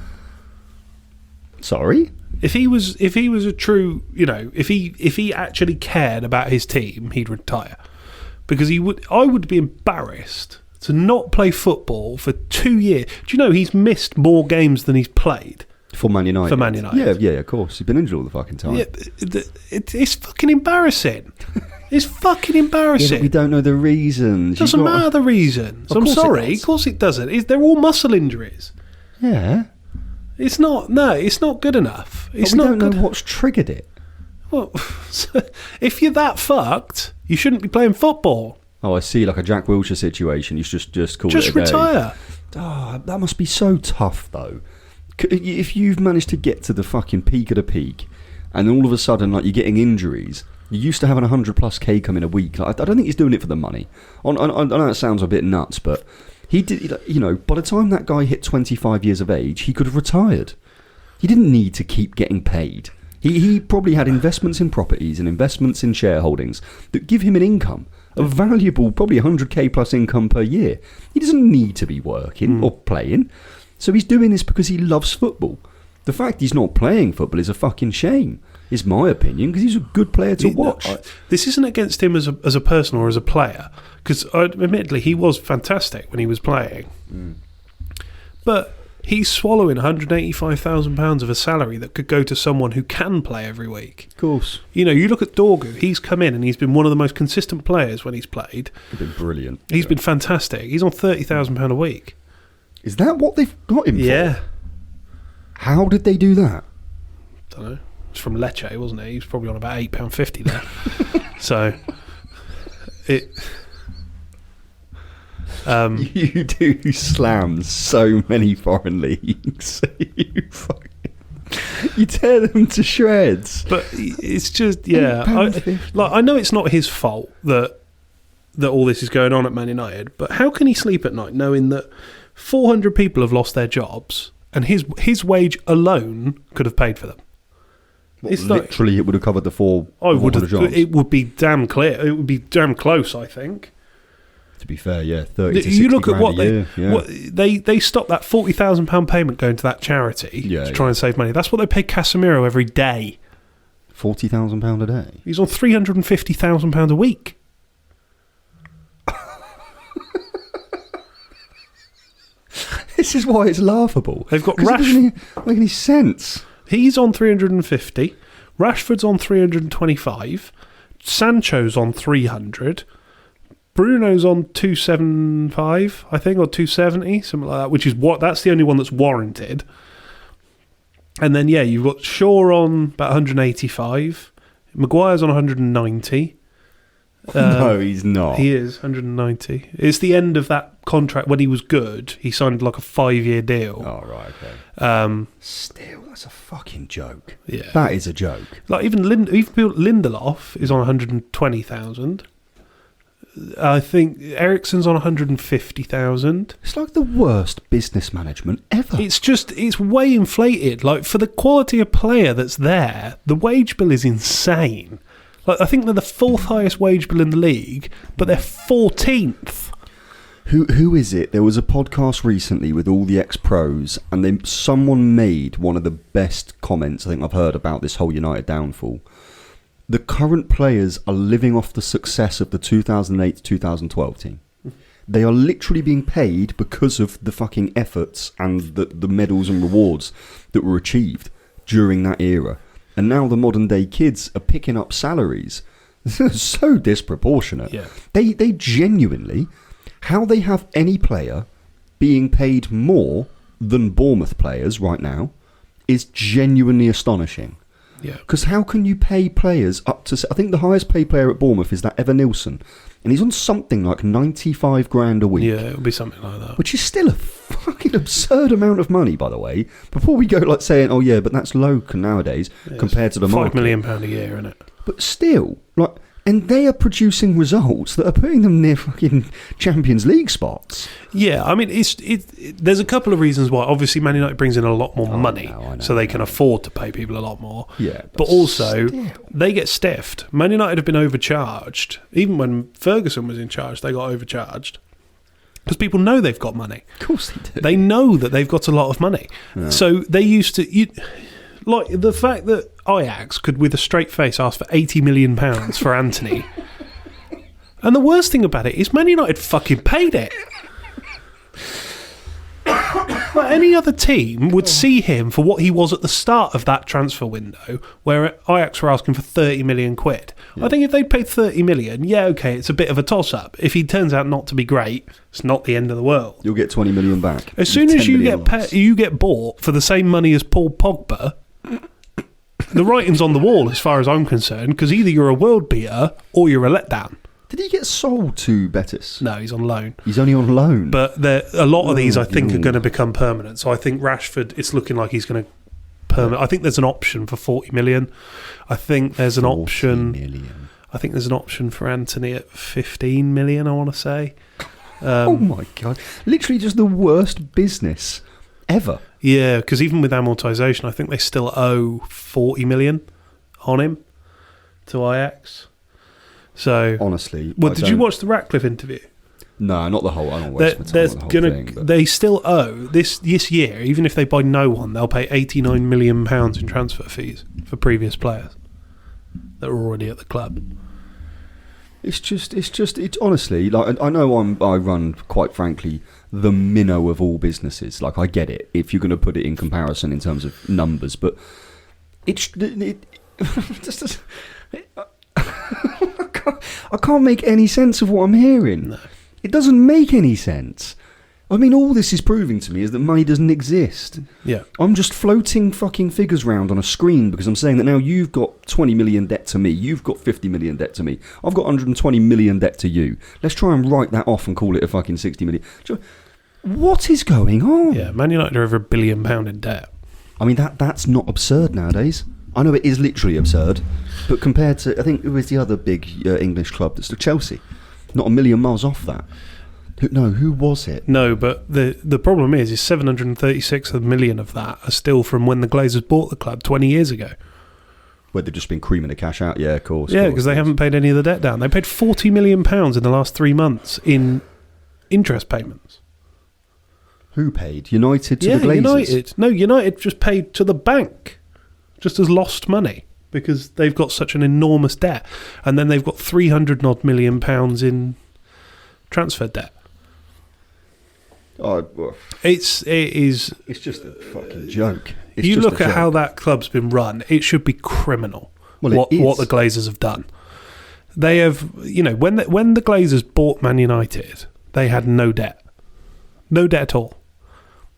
Sorry? If he was a true, if he actually cared about his team, he'd retire. because I would be embarrassed to not play football for 2 years. Do you know he's missed more games than he's played? For Man United. For Man United. Yeah, of course. He's been injured all the fucking time. Yeah, it's fucking embarrassing. It's fucking embarrassing. Yeah, but we don't know the reasons. Doesn't matter the reasons. I'm sorry. Of course it doesn't. They're all muscle injuries. Yeah. It's not. No, it's not good enough. It's but we not don't good. know what's triggered it. Well, if you're that fucked, you shouldn't be playing football. Oh, I see, like a Jack Wilshere situation. You should just call it a day. Just retire. Oh, that must be so tough, though. If you've managed to get to the fucking peak of the peak, and then all of a sudden, like, you're getting injuries. You used to having 100+ K come in a week. Like, I don't think he's doing it for the money. I know it sounds a bit nuts, but he did. You know, by the time that guy hit 25 years of age, he could have retired. He didn't need to keep getting paid. He probably had investments in properties and investments in shareholdings that give him an income, a valuable, probably 100K plus income per year. He doesn't need to be working or playing. So he's doing this because he loves football. The fact he's not playing football is a fucking shame, is my opinion, because he's a good player to watch. This isn't against him as a person or as a player, because admittedly he was fantastic when he was playing. But he's swallowing £185,000 of a salary that could go to someone who can play every week. Of course. You know, you look at Dorgu, he's come in and he's been one of the most consistent players when he's played. He's been brilliant. He's been fantastic. He's on £30,000 a week. Is that what they've got him for? Yeah. How did they do that? Don't know. It's from Lecce, wasn't it? He was probably on about £8.50 there. So, it... You do slam so many foreign leagues. You tear them to shreds. But it's just, yeah. I know it's not his fault that all this is going on at Man United, but how can he sleep at night knowing that 400 people have lost their jobs and his wage alone could have paid for them? It's literally, it would have covered the four. It would be damn clear. It would be damn close, I think. To be fair, yeah, 30 to 60 you look at what they stopped that £40,000 payment going to that charity to try and save money. That's what they pay Casemiro every day. £40,000 a day. He's on £350,000 a week. This is why it's laughable. They've got It doesn't make any sense. He's on 350. Rashford's on 325. Sancho's on 300. Bruno's on 275, I think, or 270, something like that, which is that's the only one that's warranted. And then, yeah, you've got Shaw on about 185. Maguire's on 190. No, he's not. He is 190. It's the end of that contract when he was good. He signed like a 5-year deal. Oh, right, okay. Still, that's a fucking joke. Yeah, that is a joke. Like even Lindelof is on 120,000. I think Eriksen's on 150,000. It's like the worst business management ever. It's way inflated. Like, for the quality of player that's there, the wage bill is insane. Like, I think they're the 4th highest wage bill in the league, but they're 14th. Who is it? There was a podcast recently with all the ex-pros, and then someone made one of the best comments I think I've heard about this whole United downfall. The current players are living off the success of the 2008-2012 team. They are literally being paid because of the fucking efforts and the medals and rewards that were achieved during that era. And now the modern day kids are picking up salaries so disproportionate. Yeah. They genuinely, how they have any player being paid more than Bournemouth players right now is genuinely astonishing. Yeah. Because how can you pay players up to... I think the highest paid player at Bournemouth is that Evan Nilsson. And he's on something like 95 grand a week. Yeah, it'll be something like that. Which is still a fucking absurd amount of money, by the way. Before we go like saying, oh yeah, but that's low nowadays compared to the market. £5 million a year, isn't it? But still, like... And they are producing results that are putting them near fucking Champions League spots. Yeah, I mean, there's a couple of reasons why. Obviously, Man United brings in a lot more money, I know, so they can afford to pay people a lot more. Yeah, but also, they get stiffed. Man United have been overcharged. Even when Ferguson was in charge, they got overcharged. Because people know they've got money. Of course they do. They know that they've got a lot of money. Yeah. So they used to... Like, the fact that Ajax could, with a straight face, ask for £80 million for Anthony. And the worst thing about it is Man United fucking paid it. Like any other team would see him for what he was at the start of that transfer window, where Ajax were asking for 30 million quid. Yeah. I think if they'd paid 30 million, yeah, okay, it's a bit of a toss-up. If he turns out not to be great, it's not the end of the world. You'll get 20 million back. As soon as you get bought for the same money as Paul Pogba, the writing's on the wall as far as I'm concerned, because either you're a world beater or you're a letdown. Did he get sold to Betis? No, he's on loan. He's only on loan. But a lot of these, I think, are going to become permanent. So I think Rashford, it's looking like he's going to permanent. I think there's an option for 40 million. I think there's an option. I think there's an option for Anthony at 15 million, I want to say. Oh my God. Literally just the worst business ever. Yeah, because even with amortisation, I think they still owe 40 million on him to Ajax. So honestly, well, did you watch the Ratcliffe interview? No, not the whole. I don't waste my time on the whole thing. But they still owe this year. Even if they buy no one, they'll pay £89 million in transfer fees for previous players that are already at the club. It's honestly, like, I know I run, quite frankly, the minnow of all businesses. Like, I get it if you're going to put it in comparison in terms of numbers, but I can't make any sense of what I'm hearing. No. It doesn't make any sense. I mean, all this is proving to me is that money doesn't exist. Yeah. I'm just floating fucking figures round on a screen because I'm saying that now you've got 20 million debt to me, you've got 50 million debt to me, I've got 120 million debt to you. Let's try and write that off and call it a fucking 60 million. What is going on? Yeah, Man United are over £1 billion in debt. I mean, that's not absurd nowadays. I know it is literally absurd, but compared to, I think it was the other big English club, that's Chelsea, not a million miles off that. Who was it? No, but the problem is 736 million of that are still from when the Glazers bought the club 20 years ago. Where they've just been creaming the cash out, yeah, of course. Yeah, because they haven't paid any of the debt down. They paid £40 million in the last 3 months in interest payments. Who paid? United to the Glazers? United. No, United just paid to the bank. Just as lost money because they've got such an enormous debt, and then they've got 300 odd million pounds in transfer debt. It's just a fucking joke. You look at how that club's been run; it should be criminal. Well, what the Glazers have done. They have, when the Glazers bought Man United, they had no debt at all.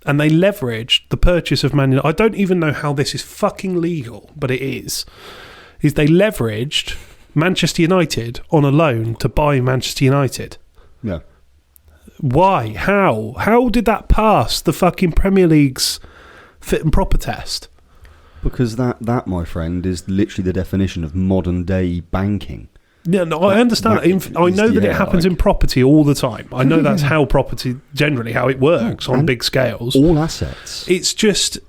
And they leveraged the purchase of Man United. I don't even know how this is fucking legal, but it is. Is they leveraged Manchester United on a loan to buy Manchester United. Yeah. Why? How? How did that pass the fucking Premier League's fit and proper test? Because that, my friend, is literally the definition of modern day banking. Yeah, no, I understand. I know that it happens in property all the time. I know that's how property, generally, how it works on big scales. All assets. It's just,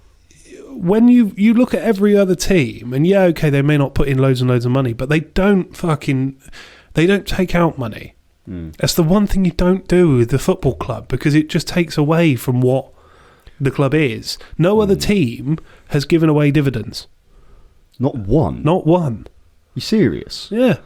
when you look at every other team, and yeah, okay, they may not put in loads and loads of money, but they don't take out money. That's the one thing you don't do with the football club, because it just takes away from what the club is. No other team has given away dividends. Not one? Not one. You serious? Yeah.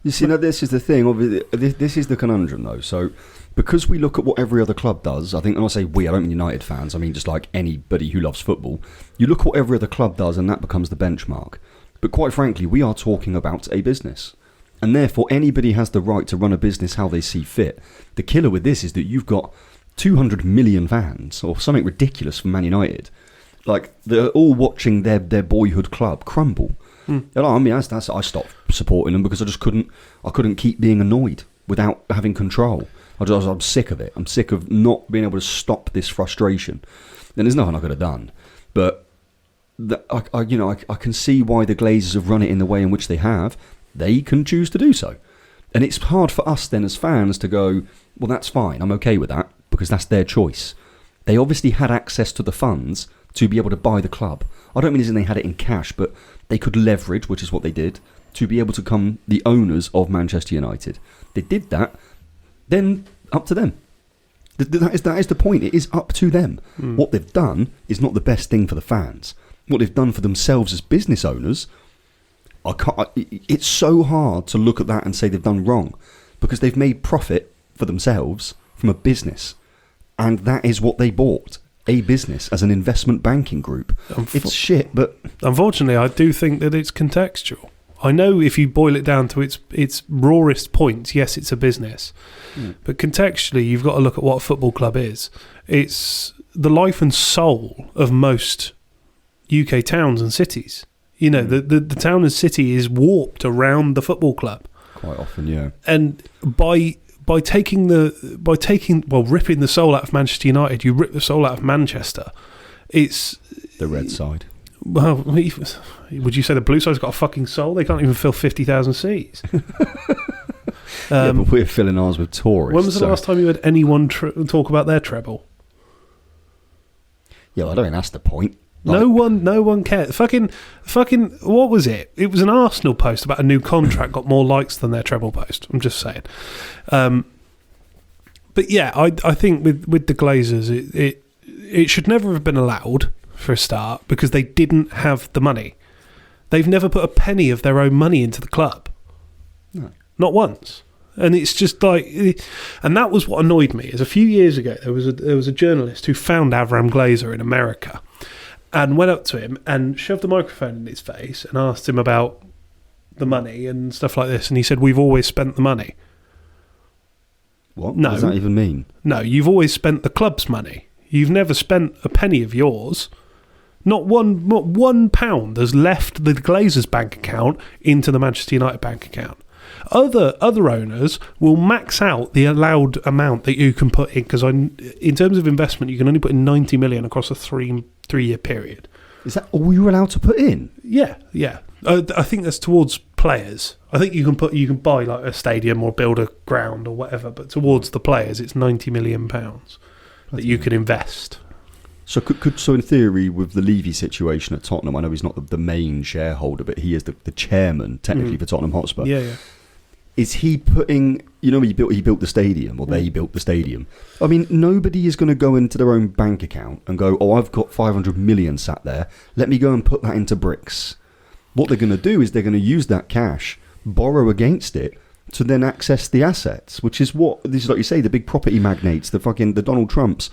You see, now this is the thing. This is the conundrum, though. So, because we look at what every other club does, I think when I say we, I don't mean United fans. I mean just like anybody who loves football. You look at what every other club does, and that becomes the benchmark. But quite frankly, we are talking about a business. And therefore, anybody has the right to run a business how they see fit. The killer with this is that you've got 200 million fans, or something ridiculous from Man United. Like, they're all watching their boyhood club crumble. I mean, I stopped supporting them because I couldn't keep being annoyed without having control. I'm sick of it. I'm sick of not being able to stop this frustration. And there's nothing I could have done. But I can see why the Glazers have run it in the way in which they have. They can choose to do so. And it's hard for us then as fans to go, well, that's fine. I'm okay with that because that's their choice. They obviously had access to the funds to be able to buy the club. I don't mean as in they had it in cash, but they could leverage, which is what they did, to be able to become the owners of Manchester United. They did that, then up to them. That is the point. It is up to them. What they've done is not the best thing for the fans. What they've done for themselves as business owners, it's so hard to look at that and say they've done wrong. because they've made profit for themselves from a business. And that is what they bought, a business as an investment banking group. It's shit, but... Unfortunately, I do think that it's contextual. I know if you boil it down to its rawest points, yes, it's a business. But contextually, you've got to look at what a football club is. It's the life and soul of most UK towns and cities. You know, the town and city is warped around the football club. Quite often, yeah. And by ripping the soul out of Manchester United, you rip the soul out of Manchester. It's the red side. Well, would you say the blue side's got a fucking soul? They can't even fill 50,000 seats. Yeah, but we're filling ours with tourists. When was the last time you heard anyone talk about their treble? Yeah, I don't think that's the point. No one cared. Fucking, what was it? It was an Arsenal post about a new contract got more likes than their treble post. I'm just saying. But yeah, I think with the Glazers, it should never have been allowed for a start because they didn't have the money. They've never put a penny of their own money into the club. No. Not once. And it's just like, and that was what annoyed me. Is a few years ago there was a journalist who found Avram Glazer in America, and went up to him and shoved the microphone in his face and asked him about the money and stuff like this. And he said, "We've always spent the money." What? No. What does that even mean? No, you've always spent the club's money. You've never spent a penny of yours. Not one pound has left the Glazers' bank account into the Manchester United bank account. Other owners will max out the allowed amount that you can put in, because in terms of investment, you can only put in 90 million across a three-year period. Is that all you're allowed to put in? Yeah. I think that's towards players. I think you can buy like a stadium or build a ground or whatever, but towards the players, it's £90 million that you can invest. So so in theory, with the Levy situation at Tottenham, I know he's not the main shareholder, but he is the chairman technically for Tottenham Hotspur. Yeah. Is he putting? You know, he built the stadium, or they built the stadium. I mean, nobody is going to go into their own bank account and go, "Oh, I've got 500 million sat there. Let me go and put that into bricks." What they're going to do is they're going to use that cash, borrow against it, to then access the assets, which is what this is, like you say, the big property magnates, the Donald Trumps.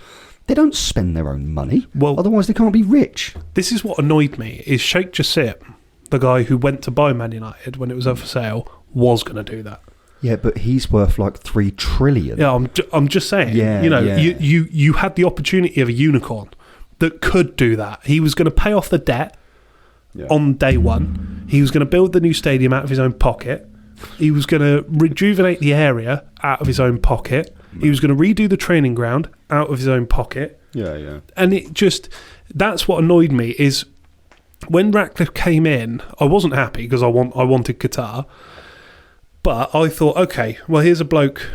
They don't spend their own money. Well, otherwise they can't be rich. This is what annoyed me, is Sheikh Jassim, the guy who went to buy Man United when it was up for sale, was going to do that. Yeah, but he's worth like 3 trillion. Yeah, I'm just saying. Yeah, you had the opportunity of a unicorn that could do that. He was going to pay off the debt on day one. He was going to build the new stadium out of his own pocket. He was going to rejuvenate the area out of his own pocket. He was going to redo the training ground out of his own pocket. Yeah. And that's what annoyed me, is when Ratcliffe came in, I wasn't happy because I wanted Qatar. But I thought, okay, well, here's a bloke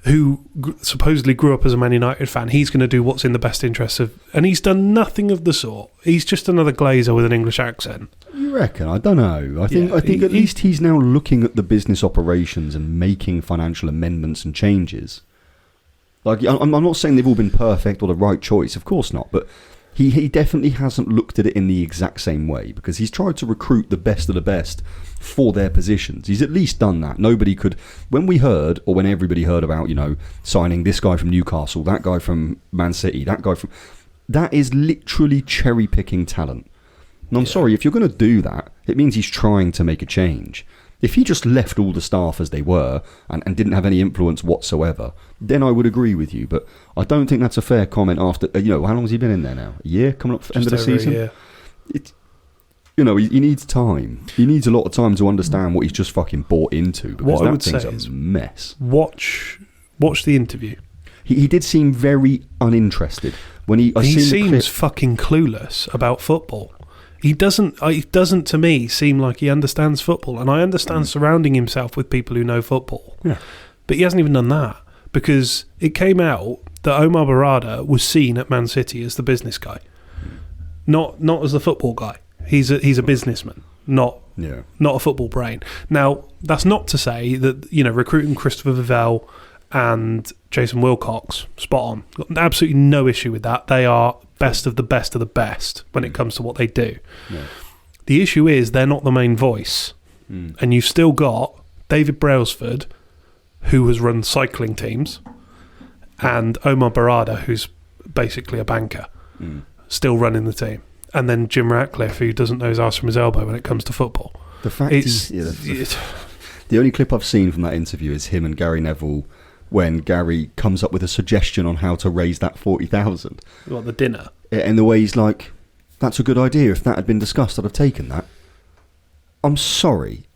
who supposedly grew up as a Man United fan. He's going to do what's in the best interest of... And he's done nothing of the sort. He's just another Glazer with an English accent. You reckon? I don't know. I think at least he's now looking at the business operations and making financial amendments and changes. Like, I'm not saying they've all been perfect or the right choice. Of course not. But he definitely hasn't looked at it in the exact same way, because he's tried to recruit the best of the best for their positions. He's at least done that. Nobody could... When we heard, or when everybody heard about, signing this guy from Newcastle, that guy from Man City, that guy from... That is literally cherry-picking talent. And I'm sorry, if you're going to do that, it means he's trying to make a change. If he just left all the staff as they were and didn't have any influence whatsoever, then I would agree with you. But I don't think that's a fair comment after... how long has he been in there now? A year? Coming up for the end of the season? He needs time. He needs a lot of time to understand what he's just fucking bought into, because that thing's a mess. Watch the interview. He did seem very uninterested. He seems fucking clueless about football. He doesn't to me seem like he understands football, and I understand surrounding himself with people who know football. Yeah. But he hasn't even done that, because it came out that Omar Barada was seen at Man City as the business guy, not as the football guy. He's a businessman, not a football brain. Now, that's not to say that recruiting Christopher Vivell and Jason Wilcox, spot on. Got absolutely no issue with that. They are best of the best when it comes to what they do. Yeah. The issue is they're not the main voice. And you've still got David Brailsford, who has run cycling teams, and Omar Barada, who's basically a banker, still running the team, and then Jim Ratcliffe, who doesn't know his arse from his elbow when it comes to football. The fact is, the only clip I've seen from that interview is him and Gary Neville when Gary comes up with a suggestion on how to raise that 40,000. What, the dinner? And the way he's like, that's a good idea. If that had been discussed, I'd have taken that. I'm sorry.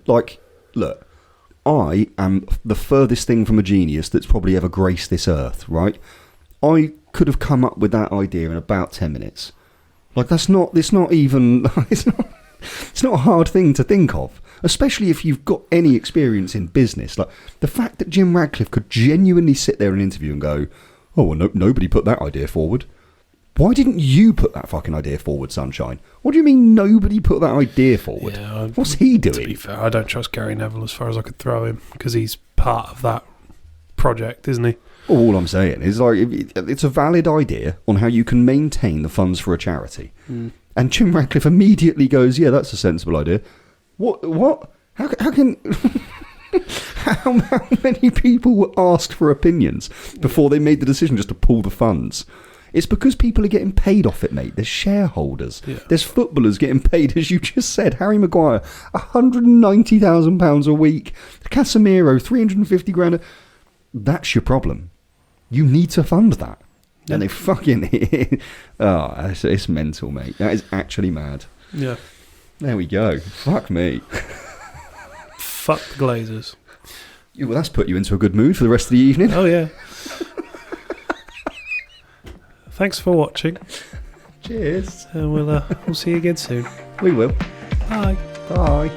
Like, look, I am the furthest thing from a genius that's probably ever graced this earth, right? I could have come up with that idea in about 10 minutes. Like, it's not a hard thing to think of, especially if you've got any experience in business. Like, the fact that Jim Ratcliffe could genuinely sit there in an interview and go, oh, well, nobody put that idea forward. Why didn't you put that fucking idea forward, Sunshine? What do you mean nobody put that idea forward? Yeah, what's he doing? To be fair, I don't trust Gary Neville as far as I could throw him, because he's part of that project, isn't he? All I'm saying is, like, it's a valid idea on how you can maintain the funds for a charity. And Jim Ratcliffe immediately goes, yeah, that's a sensible idea. What? How can... how many people were asked for opinions before they made the decision just to pull the funds? It's because people are getting paid off it, mate. There's shareholders. Yeah. There's footballers getting paid, as you just said. Harry Maguire, £190,000 a week. Casemiro, 350 grand. That's your problem. You need to fund that. Yeah. And they fucking... it's mental, mate. That is actually mad. Yeah. There we go. Fuck me. Fuck the Glazers. Yeah, well, that's put you into a good mood for the rest of the evening. Oh, yeah. Thanks for watching. Cheers. And we'll see you again soon. We will. Bye. Bye.